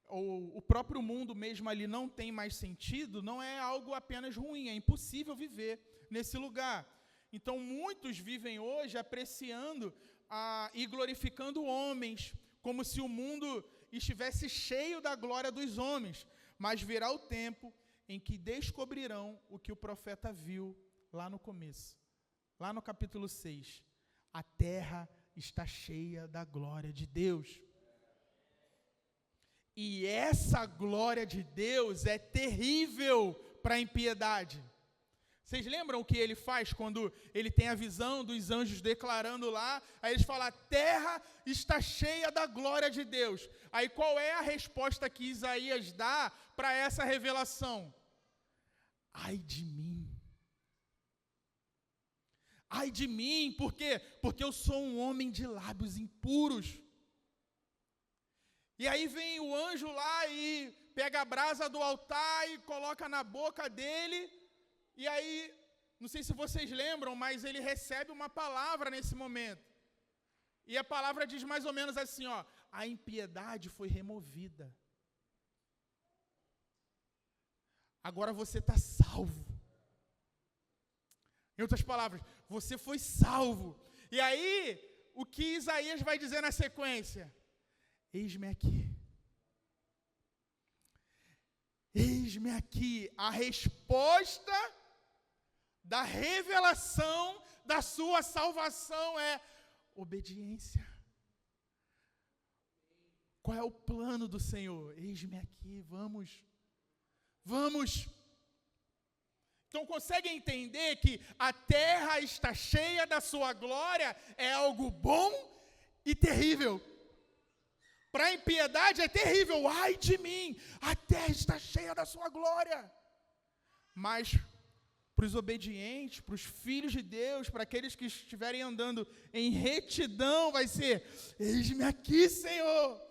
ou o próprio mundo mesmo ali não tem mais sentido, não é algo apenas ruim, é impossível viver nesse lugar. Então, muitos vivem hoje apreciando e glorificando homens, como se o mundo estivesse cheio da glória dos homens. Mas virá o tempo em que descobrirão o que o profeta viu lá no começo, lá no capítulo 6. A terra está cheia da glória de Deus. E essa glória de Deus é terrível para a impiedade. Vocês lembram o que ele faz quando ele tem a visão dos anjos declarando lá? Aí eles falam, a terra está cheia da glória de Deus. Aí qual é a resposta que Isaías dá para essa revelação? Ai de mim. Ai de mim, por quê? Porque eu sou um homem de lábios impuros. E aí vem o anjo lá e pega a brasa do altar e coloca na boca dele. E aí, não sei se vocês lembram, mas ele recebe uma palavra nesse momento. E a palavra diz mais ou menos assim, ó, a impiedade foi removida. Agora você está salvo. Em outras palavras, você foi salvo. E aí, o que Isaías vai dizer na sequência? Eis-me aqui. Eis-me aqui. A resposta da revelação da sua salvação é obediência. Qual é o plano do Senhor? Eis-me aqui, vamos. Vamos. Então conseguem entender que a terra está cheia da sua glória é algo bom e terrível. Para a impiedade é terrível, ai de mim, a terra está cheia da sua glória. Mas para os obedientes, para os filhos de Deus, para aqueles que estiverem andando em retidão, vai ser, eis-me aqui, Senhor.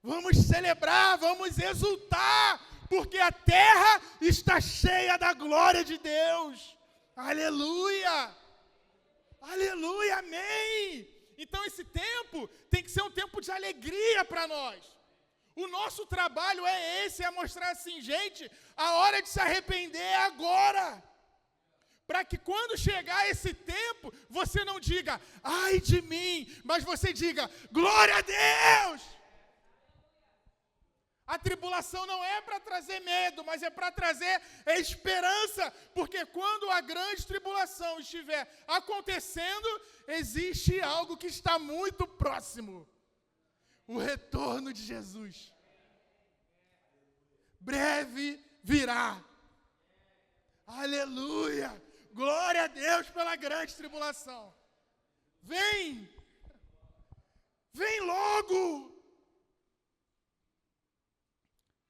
Vamos celebrar, vamos exultar, porque a terra está cheia da glória de Deus. Aleluia! Aleluia, amém! Então esse tempo tem que ser um tempo de alegria para nós. O nosso trabalho é esse, é mostrar assim, gente, a hora de se arrepender é agora. Para que quando chegar esse tempo, você não diga, ai de mim, mas você diga, glória a Deus. A tribulação não é para trazer medo, mas é para trazer esperança, porque quando a grande tribulação estiver acontecendo, existe algo que está muito próximo. O retorno de Jesus. Breve virá. Aleluia! Glória a Deus pela grande tribulação. Vem! Vem logo!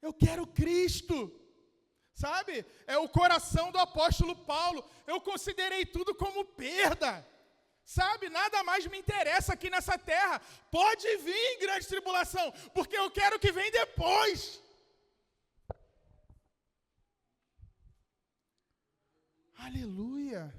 Eu quero Cristo. Sabe? É o coração do apóstolo Paulo. Eu considerei tudo como perda. Sabe, nada mais me interessa aqui nessa terra. Pode vir em grande tribulação, porque eu quero que venha depois. Aleluia.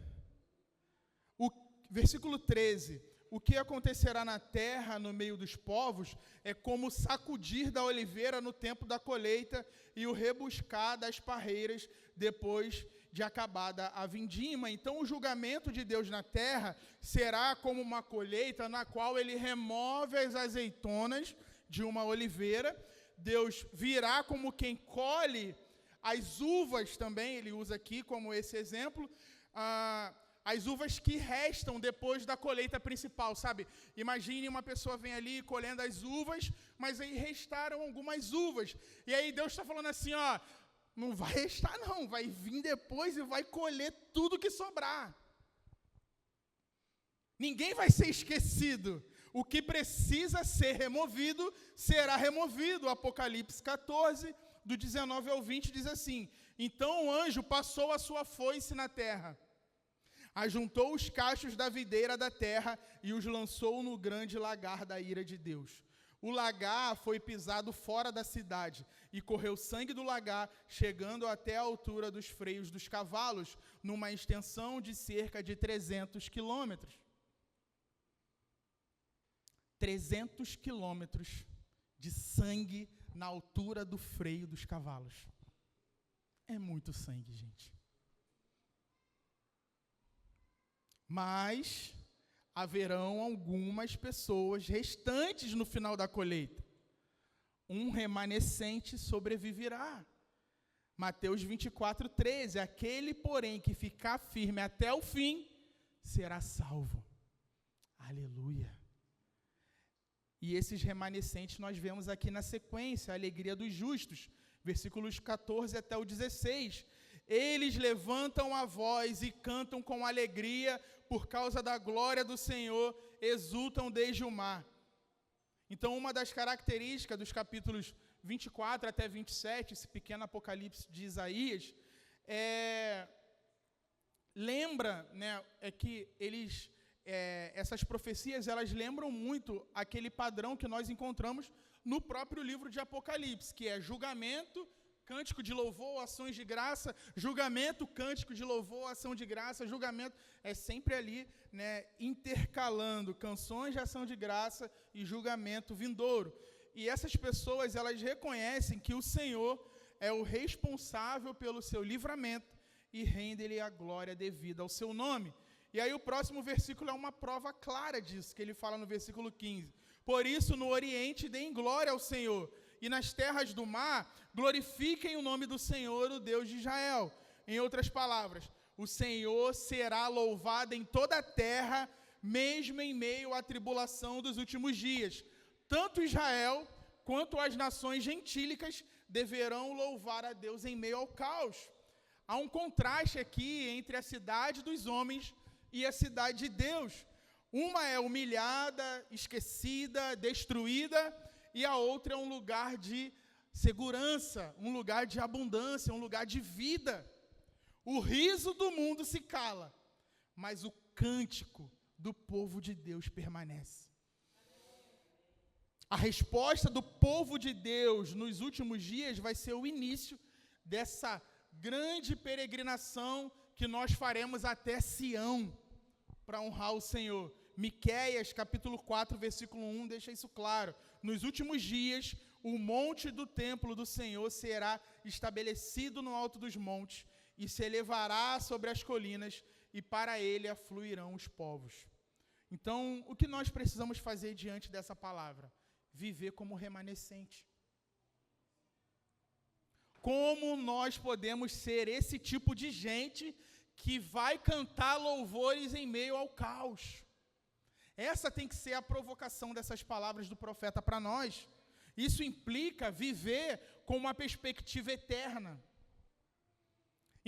O versículo 13. O que acontecerá na terra, no meio dos povos, é como sacudir da oliveira no tempo da colheita e o rebuscar das parreiras depois de acabada a vindima. Então, o julgamento de Deus na terra será como uma colheita na qual ele remove as azeitonas de uma oliveira. Deus virá como quem colhe as uvas também, ele usa aqui como esse exemplo, as uvas que restam depois da colheita principal, sabe? Imagine uma pessoa vem ali colhendo as uvas, mas aí restaram algumas uvas. E aí Deus está falando assim, ó, não vai restar não, vai vir depois e vai colher tudo que sobrar. Ninguém vai ser esquecido. O que precisa ser removido, será removido. Apocalipse 14, do 19 ao 20, diz assim, então o anjo passou a sua foice na terra, ajuntou os cachos da videira da terra e os lançou no grande lagar da ira de Deus. O lagar foi pisado fora da cidade, e correu sangue do lagar, chegando até a altura dos freios dos cavalos, numa extensão de cerca de 300 quilômetros. 300 quilômetros de sangue na altura do freio dos cavalos. É muito sangue, gente. Mas haverão algumas pessoas restantes no final da colheita. Um remanescente sobreviverá. Mateus 24, 13. Aquele, porém, que ficar firme até o fim, será salvo. Aleluia. E esses remanescentes nós vemos aqui na sequência, a alegria dos justos, versículos 14 até o 16. Eles levantam a voz e cantam com alegria por causa da glória do Senhor, exultam desde o mar. Então, uma das características dos capítulos 24 até 27, esse pequeno apocalipse de Isaías, lembra, né, que eles... essas profecias, elas lembram muito aquele padrão que nós encontramos no próprio livro de Apocalipse, que é julgamento, cântico de louvor, ações de graça, julgamento, cântico de louvor, ação de graça, julgamento, é sempre ali, né, intercalando canções de ação de graça e julgamento vindouro. E essas pessoas, elas reconhecem que o Senhor é o responsável pelo seu livramento e rende-lhe a glória devida ao seu nome. E aí o próximo versículo é uma prova clara disso, que ele fala no versículo 15. Por isso, no Oriente, deem glória ao Senhor, e nas terras do mar, glorifiquem o nome do Senhor, o Deus de Israel. Em outras palavras, o Senhor será louvado em toda a terra, mesmo em meio à tribulação dos últimos dias. Tanto Israel, quanto as nações gentílicas, deverão louvar a Deus em meio ao caos. Há um contraste aqui entre a cidade dos homens e a cidade de Deus. Uma é humilhada, esquecida, destruída, e a outra é um lugar de segurança, um lugar de abundância, um lugar de vida. O riso do mundo se cala, mas o cântico do povo de Deus permanece. A resposta do povo de Deus nos últimos dias vai ser o início dessa grande peregrinação que nós faremos até Sião, para honrar o Senhor. Miqueias, capítulo 4, versículo 1, deixa isso claro. Nos últimos dias, o monte do templo do Senhor será estabelecido no alto dos montes e se elevará sobre as colinas, e para ele afluirão os povos. Então, o que nós precisamos fazer diante dessa palavra? Viver como remanescente. Como nós podemos ser esse tipo de gente que vai cantar louvores em meio ao caos? Essa tem que ser a provocação dessas palavras do profeta para nós. Isso implica viver com uma perspectiva eterna,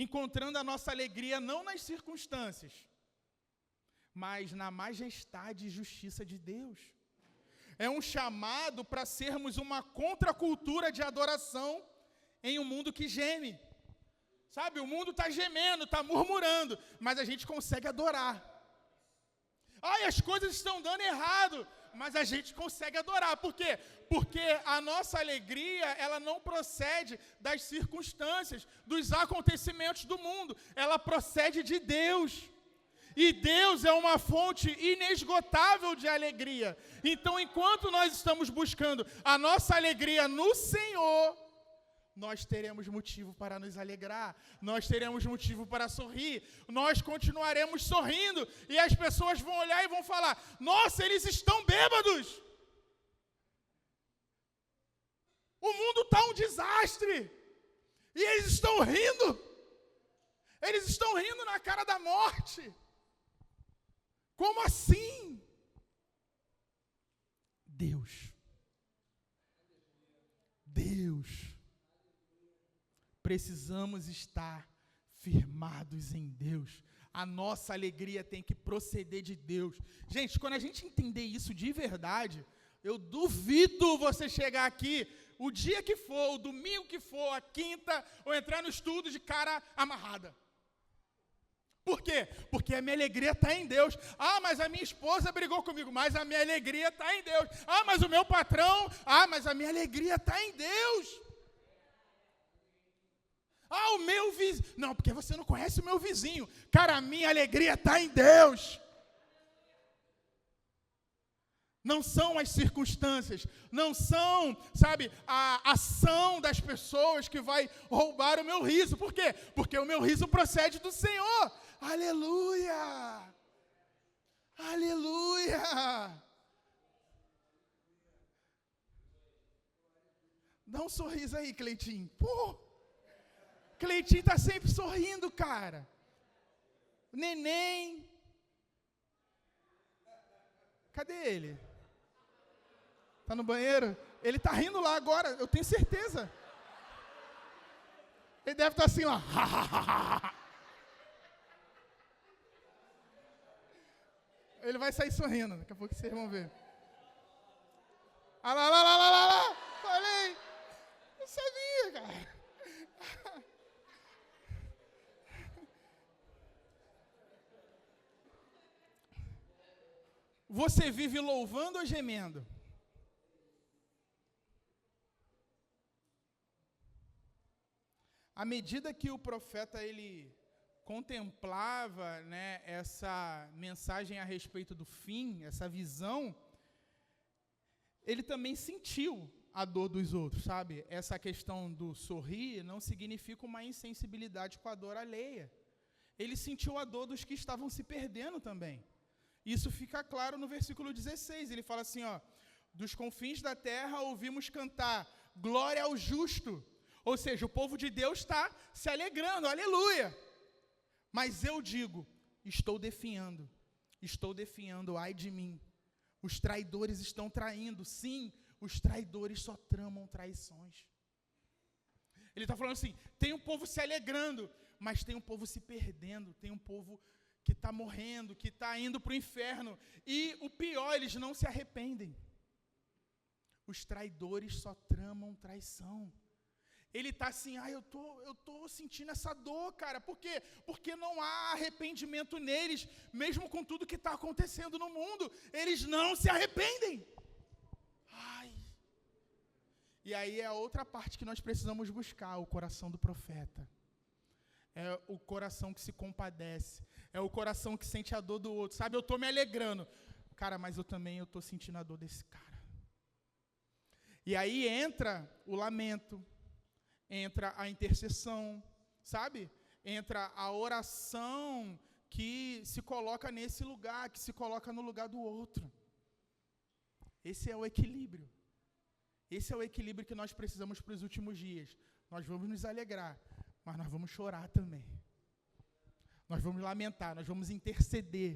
encontrando a nossa alegria não nas circunstâncias, mas na majestade e justiça de Deus. É um chamado para sermos uma contracultura de adoração em um mundo que geme. Sabe, o mundo está gemendo, está murmurando, mas a gente consegue adorar. Ai, as coisas estão dando errado, mas a gente consegue adorar. Por quê? Porque a nossa alegria, ela não procede das circunstâncias, dos acontecimentos do mundo. Ela procede de Deus. E Deus é uma fonte inesgotável de alegria. Então, enquanto nós estamos buscando a nossa alegria no Senhor, nós teremos motivo para nos alegrar, nós teremos motivo para sorrir, nós continuaremos sorrindo, e as pessoas vão olhar e vão falar: nossa, eles estão bêbados, o mundo está um desastre, e eles estão rindo na cara da morte. Como assim? Deus. Precisamos estar firmados em Deus. A nossa alegria tem que proceder de Deus. Gente, quando a gente entender isso de verdade, eu duvido você chegar aqui o dia que for, o domingo que for, a quinta, ou entrar no estudo de cara amarrada. Por quê? Porque a minha alegria está em Deus. Ah, mas a minha esposa brigou comigo, mas a minha alegria está em Deus. Ah, mas o meu patrão, mas a minha alegria está em Deus. Ah, o meu vizinho. Não, porque você não conhece o meu vizinho. Cara, a minha alegria está em Deus. Não são as circunstâncias, não são, sabe, a ação das pessoas que vai roubar o meu riso. Por quê? Porque o meu riso procede do Senhor. Aleluia! Aleluia! Dá um sorriso aí, Cleitinho. Pô! Cleitinho está sempre sorrindo, cara. Neném. Cadê ele? Está no banheiro? Ele está rindo lá agora, eu tenho certeza. Ele deve estar assim, ó. Ele vai sair sorrindo, daqui a pouco vocês vão ver. Ah lá. Falei. Eu sabia, cara. Você vive louvando ou gemendo? À medida que o profeta ele contemplava, né, essa mensagem a respeito do fim, essa visão, ele também sentiu a dor dos outros, sabe? Essa questão do sorrir não significa uma insensibilidade com a dor alheia. Ele sentiu a dor dos que estavam se perdendo também. Isso fica claro no versículo 16, ele fala assim, ó: dos confins da terra ouvimos cantar, glória ao justo. Ou seja, o povo de Deus está se alegrando, aleluia. Mas eu digo, estou definhando, ai de mim. Os traidores estão traindo, sim, os traidores só tramam traições. Ele está falando assim, tem um povo se alegrando, mas tem um povo se perdendo, tem um povo que está morrendo, que está indo para o inferno. E o pior, eles não se arrependem. Os traidores só tramam traição. Ele está assim, eu tô sentindo essa dor, cara. Por quê? Porque não há arrependimento neles, mesmo com tudo que está acontecendo no mundo. Eles não se arrependem. E aí é a outra parte que nós precisamos buscar, o coração do profeta. É o coração que se compadece. É o coração que sente a dor do outro. Sabe, eu estou me alegrando. Cara, mas eu estou sentindo a dor desse cara. E aí entra o lamento, entra a intercessão, sabe? Entra a oração que se coloca nesse lugar, que se coloca no lugar do outro. Esse é o equilíbrio. Esse é o equilíbrio que nós precisamos para os últimos dias. Nós vamos nos alegrar, mas nós vamos chorar também. Nós vamos lamentar, nós vamos interceder.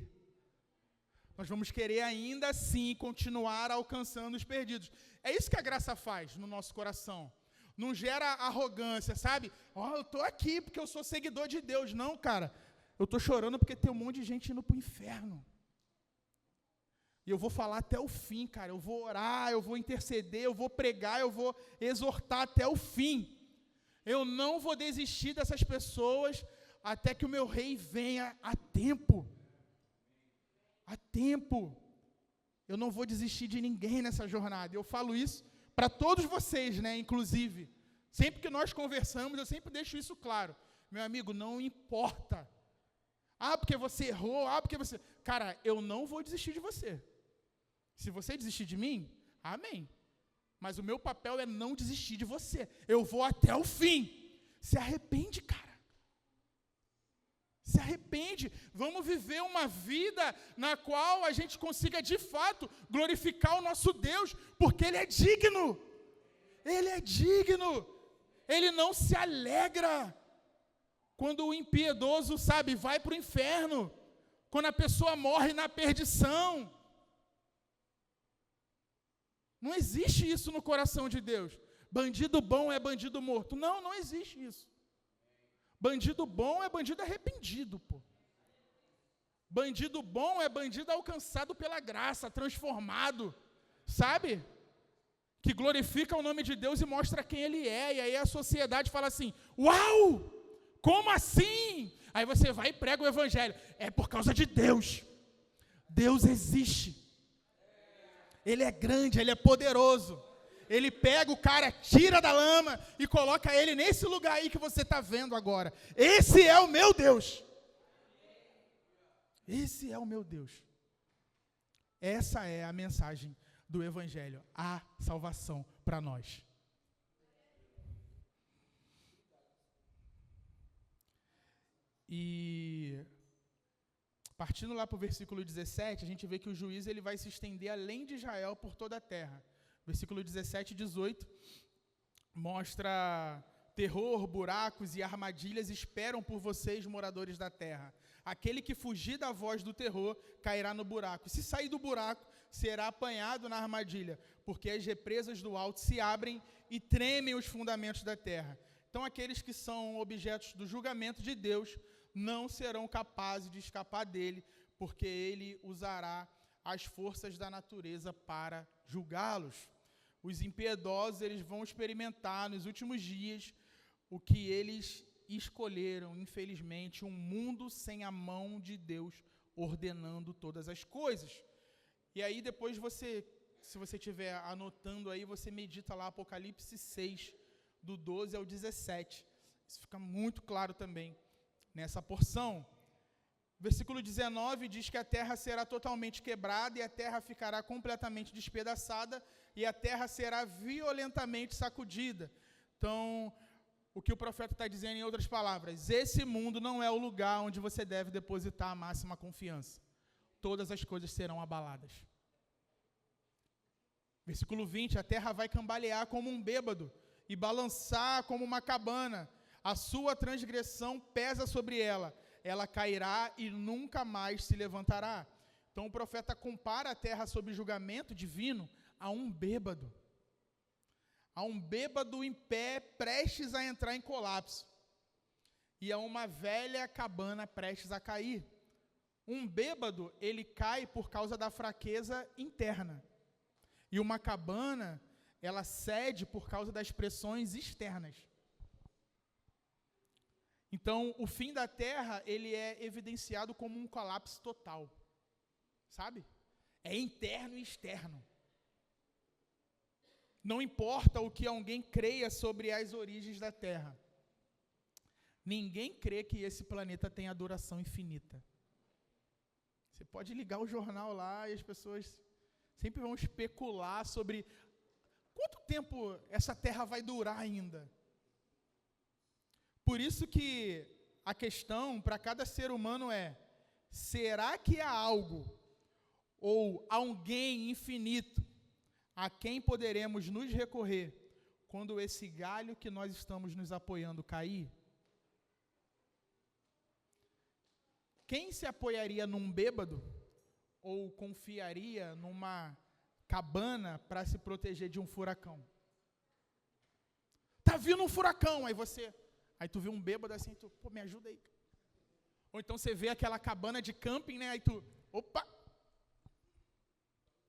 Nós vamos querer ainda assim continuar alcançando os perdidos. É isso que a graça faz no nosso coração. Não gera arrogância, sabe? Eu estou aqui porque eu sou seguidor de Deus. Não, cara. Eu estou chorando porque tem um monte de gente indo para o inferno. E eu vou falar até o fim, cara. Eu vou orar, eu vou interceder, eu vou pregar, eu vou exortar até o fim. Eu não vou desistir dessas pessoas até que o meu rei venha a tempo. A tempo. Eu não vou desistir de ninguém nessa jornada. Eu falo isso para todos vocês, né, inclusive. Sempre que nós conversamos, eu sempre deixo isso claro. Meu amigo, não importa. Porque você errou, porque você... Cara, eu não vou desistir de você. Se você desistir de mim, amém. Mas o meu papel é não desistir de você. Eu vou até o fim. Se arrepende, cara. Se arrepende. Vamos viver uma vida na qual a gente consiga, de fato, glorificar o nosso Deus, porque Ele é digno. Ele é digno. Ele não se alegra quando o impiedoso, sabe, vai para o inferno. Quando a pessoa morre na perdição. Não existe isso no coração de Deus. Bandido bom é bandido morto. Não, não existe isso. Bandido bom é bandido arrependido, pô. Bandido bom é bandido alcançado pela graça, transformado, sabe? Que glorifica o nome de Deus e mostra quem Ele é. E aí a sociedade fala assim, uau, como assim? Aí você vai e prega o evangelho. É por causa de Deus. Deus existe. Ele é grande, Ele é poderoso. Ele pega o cara, tira da lama e coloca ele nesse lugar aí que você está vendo agora. Esse é o meu Deus. Esse é o meu Deus. Essa é a mensagem do Evangelho. A salvação para nós. E partindo lá para o versículo 17, a gente vê que o juízo ele vai se estender além de Israel por toda a terra. Versículo 17 e 18 mostra terror, buracos e armadilhas esperam por vocês, moradores da terra. Aquele que fugir da voz do terror cairá no buraco. Se sair do buraco, será apanhado na armadilha, porque as represas do alto se abrem e tremem os fundamentos da terra. Então, aqueles que são objetos do julgamento de Deus não serão capazes de escapar dele, porque ele usará as forças da natureza para julgá-los. Os impiedosos, eles vão experimentar nos últimos dias o que eles escolheram, infelizmente, um mundo sem a mão de Deus ordenando todas as coisas. E aí depois você, se você estiver anotando aí, você medita lá Apocalipse 6, do 12 ao 17. Isso fica muito claro também nessa porção. Versículo 19 diz que a terra será totalmente quebrada e a terra ficará completamente despedaçada e a terra será violentamente sacudida. Então, o que o profeta está dizendo em outras palavras, esse mundo não é o lugar onde você deve depositar a máxima confiança. Todas as coisas serão abaladas. Versículo 20, a terra vai cambalear como um bêbado e balançar como uma cabana. A sua transgressão pesa sobre ela. Ela cairá e nunca mais se levantará. Então o profeta compara a terra sob julgamento divino a um bêbado. A um bêbado em pé, prestes a entrar em colapso. E a uma velha cabana prestes a cair. Um bêbado, ele cai por causa da fraqueza interna. E uma cabana, ela cede por causa das pressões externas. Então, o fim da terra, ele é evidenciado como um colapso total. Sabe? É interno e externo. Não importa o que alguém creia sobre as origens da terra. Ninguém crê que esse planeta tem duração infinita. Você pode ligar o jornal lá e as pessoas sempre vão especular sobre quanto tempo essa terra vai durar ainda? Por isso que a questão para cada ser humano é: será que há algo ou alguém infinito a quem poderemos nos recorrer quando esse galho que nós estamos nos apoiando cair? Quem se apoiaria num bêbado ou confiaria numa cabana para se proteger de um furacão? Tá vindo um furacão, aí tu vê um bêbado assim, tu, pô, me ajuda aí. Ou então você vê aquela cabana de camping, né, aí tu, opa,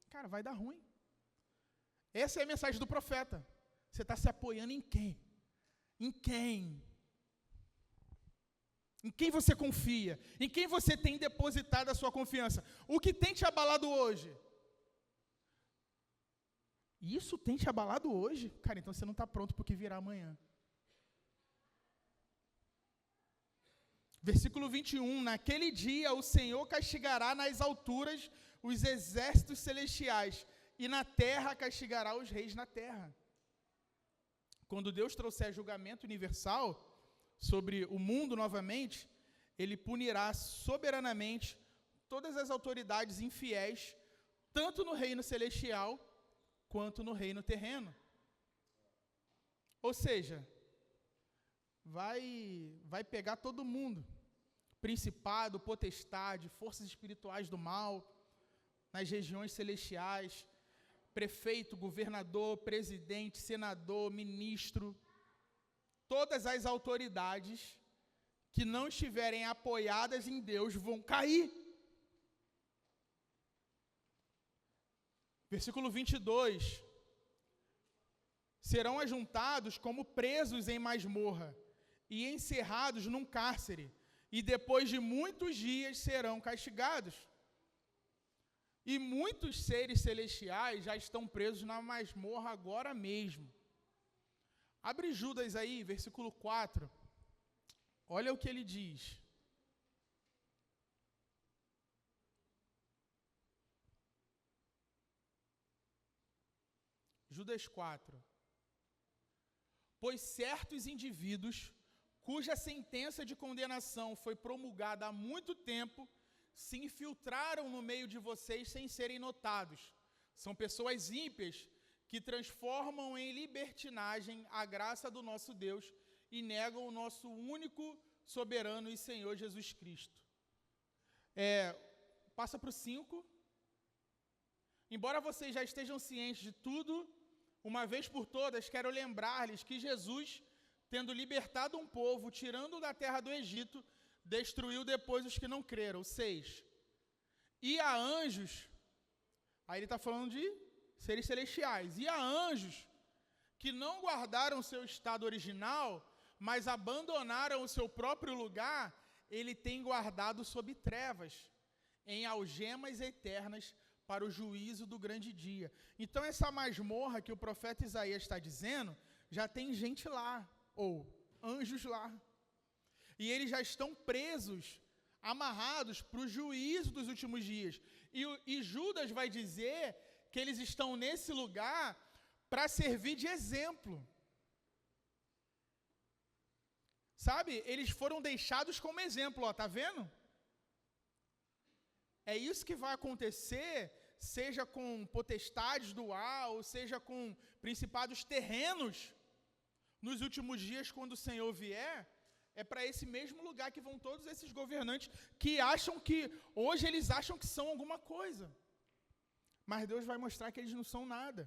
cara, vai dar ruim. Essa é a mensagem do profeta. Você está se apoiando em quem? Em quem? Em quem você confia? Em quem você tem depositado a sua confiança? O que tem te abalado hoje? Isso tem te abalado hoje? Cara, então você não está pronto para o que virá amanhã. Versículo 21, naquele dia o Senhor castigará nas alturas os exércitos celestiais, e na terra castigará os reis na terra. Quando Deus trouxer julgamento universal sobre o mundo novamente, Ele punirá soberanamente todas as autoridades infiéis, tanto no reino celestial, quanto no reino terreno. Ou seja, vai pegar todo mundo, principado, potestade, forças espirituais do mal, nas regiões celestiais, prefeito, governador, presidente, senador, ministro, todas as autoridades que não estiverem apoiadas em Deus vão cair. Versículo 22, serão ajuntados como presos em masmorra e encerrados num cárcere, e depois de muitos dias serão castigados. E muitos seres celestiais já estão presos na masmorra agora mesmo. Abre Judas aí, versículo 4. Olha o que ele diz. Judas 4. Pois certos indivíduos, cuja sentença de condenação foi promulgada há muito tempo, se infiltraram no meio de vocês sem serem notados. São pessoas ímpias que transformam em libertinagem a graça do nosso Deus e negam o nosso único, soberano e Senhor Jesus Cristo. Passa para o 5. Embora vocês já estejam cientes de tudo, uma vez por todas, quero lembrar-lhes que Jesus, tendo libertado um povo, tirando-o da terra do Egito, destruiu depois os que não creram. 6. E a anjos, aí ele está falando de seres celestiais, e a anjos que não guardaram seu estado original, mas abandonaram o seu próprio lugar, ele tem guardado sob trevas, em algemas eternas, para o juízo do grande dia. Então essa masmorra que o profeta Isaías está dizendo, já tem gente lá, ou anjos lá. E eles já estão presos, amarrados para o juízo dos últimos dias. E Judas vai dizer que eles estão nesse lugar para servir de exemplo. Sabe? Eles foram deixados como exemplo, ó, tá vendo? É isso que vai acontecer, seja com potestades do ar, ou seja com principados terrenos, nos últimos dias, quando o Senhor vier. É para esse mesmo lugar que vão todos esses governantes que acham que, hoje eles acham que são alguma coisa. Mas Deus vai mostrar que eles não são nada.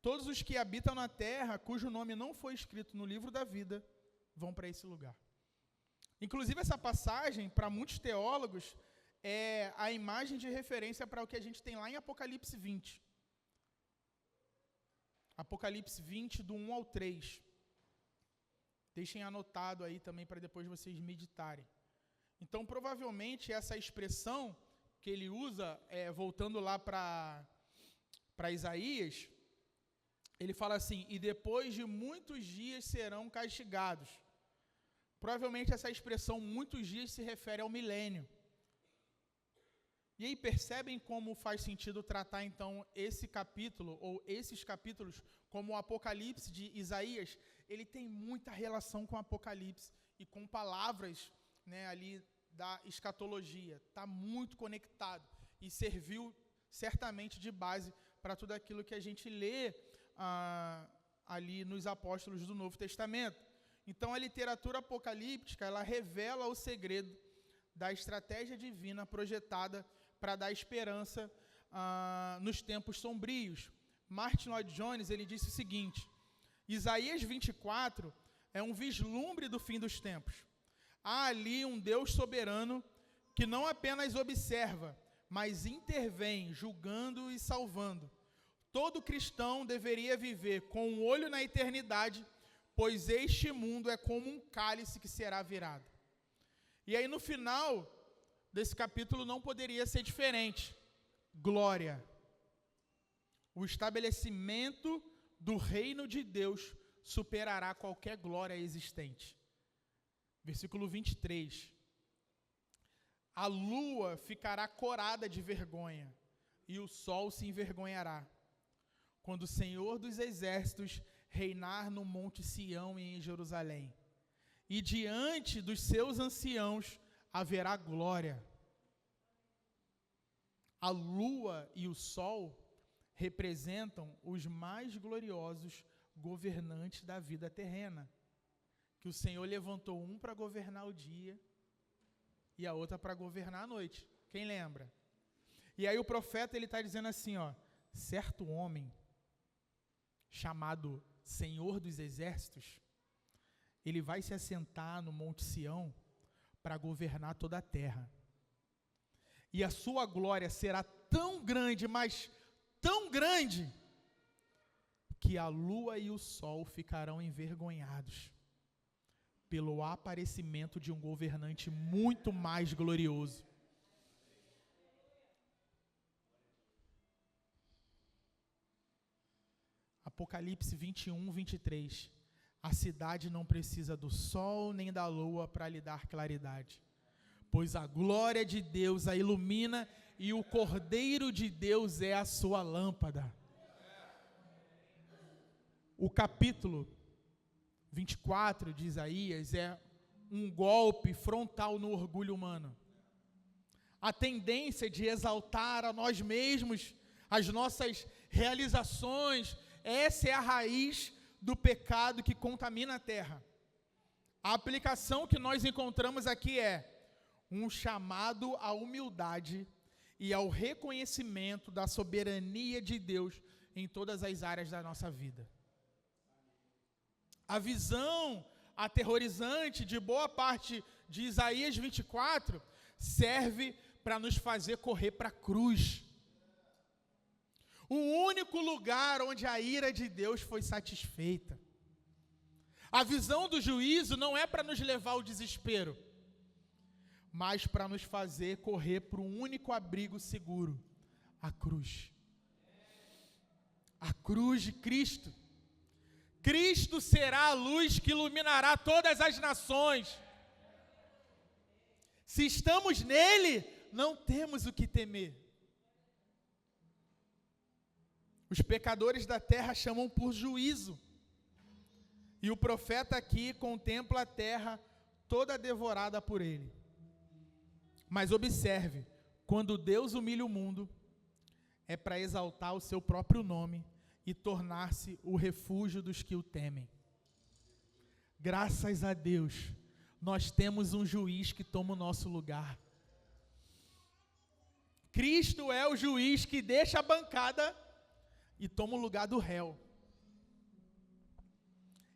Todos os que habitam na terra, cujo nome não foi escrito no livro da vida, vão para esse lugar. Inclusive essa passagem, para muitos teólogos, é a imagem de referência para o que a gente tem lá em Apocalipse 20. Apocalipse 20, do 1 ao 3. Deixem anotado aí também para depois vocês meditarem. Então, provavelmente, essa expressão que ele usa, voltando lá para Isaías, ele fala assim, e depois de muitos dias serão castigados. Provavelmente essa expressão, muitos dias, se refere ao milênio. E aí percebem como faz sentido tratar então esse capítulo, ou esses capítulos, como o Apocalipse de Isaías? Ele tem muita relação com o Apocalipse e com palavras, né, ali da escatologia. Está muito conectado e serviu certamente de base para tudo aquilo que a gente lê ali nos apóstolos do Novo Testamento. Então a literatura apocalíptica, ela revela o segredo da estratégia divina projetada para dar esperança nos tempos sombrios. Martin Lloyd Jones, ele disse o seguinte: Isaías 24 é um vislumbre do fim dos tempos. Há ali um Deus soberano que não apenas observa, mas intervém, julgando e salvando. Todo cristão deveria viver com um olho na eternidade, pois este mundo é como um cálice que será virado. E aí no final desse capítulo não poderia ser diferente. Glória. O estabelecimento do reino de Deus superará qualquer glória existente. Versículo 23. A lua ficará corada de vergonha, e o sol se envergonhará, quando o Senhor dos Exércitos reinar no monte Sião e em Jerusalém. E diante dos seus anciãos haverá glória. A lua e o sol representam os mais gloriosos governantes da vida terrena, que o Senhor levantou um para governar o dia e a outra para governar a noite. Quem lembra? E aí o profeta, ele está dizendo assim, certo homem chamado Senhor dos Exércitos, ele vai se assentar no Monte Sião para governar toda a terra. E a sua glória será tão grande, mas tão grande, que a lua e o sol ficarão envergonhados pelo aparecimento de um governante muito mais glorioso. Apocalipse 21, 23. A cidade não precisa do sol nem da lua para lhe dar claridade, pois a glória de Deus a ilumina e o Cordeiro de Deus é a sua lâmpada. O capítulo 24 de Isaías é um golpe frontal no orgulho humano. A tendência de exaltar a nós mesmos, as nossas realizações, essa é a raiz do pecado que contamina a terra. A aplicação que nós encontramos aqui é um chamado à humildade e ao reconhecimento da soberania de Deus em todas as áreas da nossa vida. A visão aterrorizante de boa parte de Isaías 24 serve para nos fazer correr para a cruz. O único lugar onde a ira de Deus foi satisfeita. A visão do juízo não é para nos levar ao desespero, mas para nos fazer correr para um único abrigo seguro, a cruz. A cruz de Cristo. Cristo será a luz que iluminará todas as nações. Se estamos nele, não temos o que temer. Os pecadores da terra chamam por juízo. E o profeta aqui contempla a terra toda devorada por ele. Mas observe, quando Deus humilha o mundo, é para exaltar o seu próprio nome e tornar-se o refúgio dos que o temem. Graças a Deus, nós temos um juiz que toma o nosso lugar. Cristo é o juiz que deixa a bancada e toma o lugar do réu.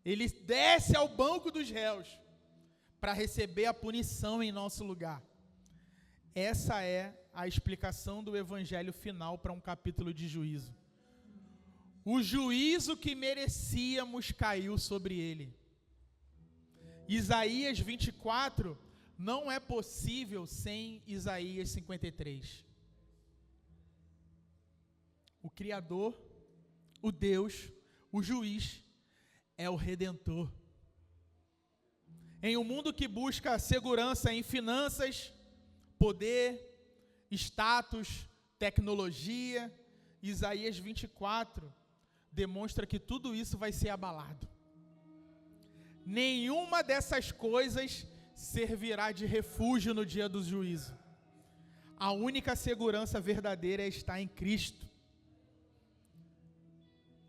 Ele desce ao banco dos réus para receber a punição em nosso lugar. Essa é a explicação do evangelho final para um capítulo de juízo. O juízo que merecíamos caiu sobre ele. Isaías 24 não é possível sem Isaías 53. O Criador, o Deus, o juiz, é o Redentor. Em um mundo que busca segurança em finanças, poder, status, tecnologia. Isaías 24 demonstra que tudo isso vai ser abalado. Nenhuma dessas coisas servirá de refúgio no dia do juízo. A única segurança verdadeira é estar em Cristo.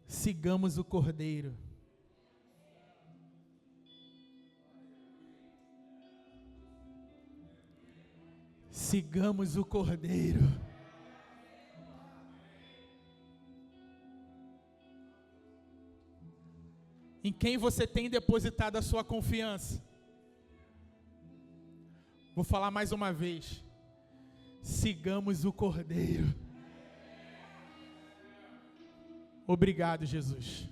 Sigamos o Cordeiro. Sigamos o Cordeiro. Em quem você tem depositado a sua confiança? Vou falar mais uma vez. Sigamos o Cordeiro. Obrigado, Jesus.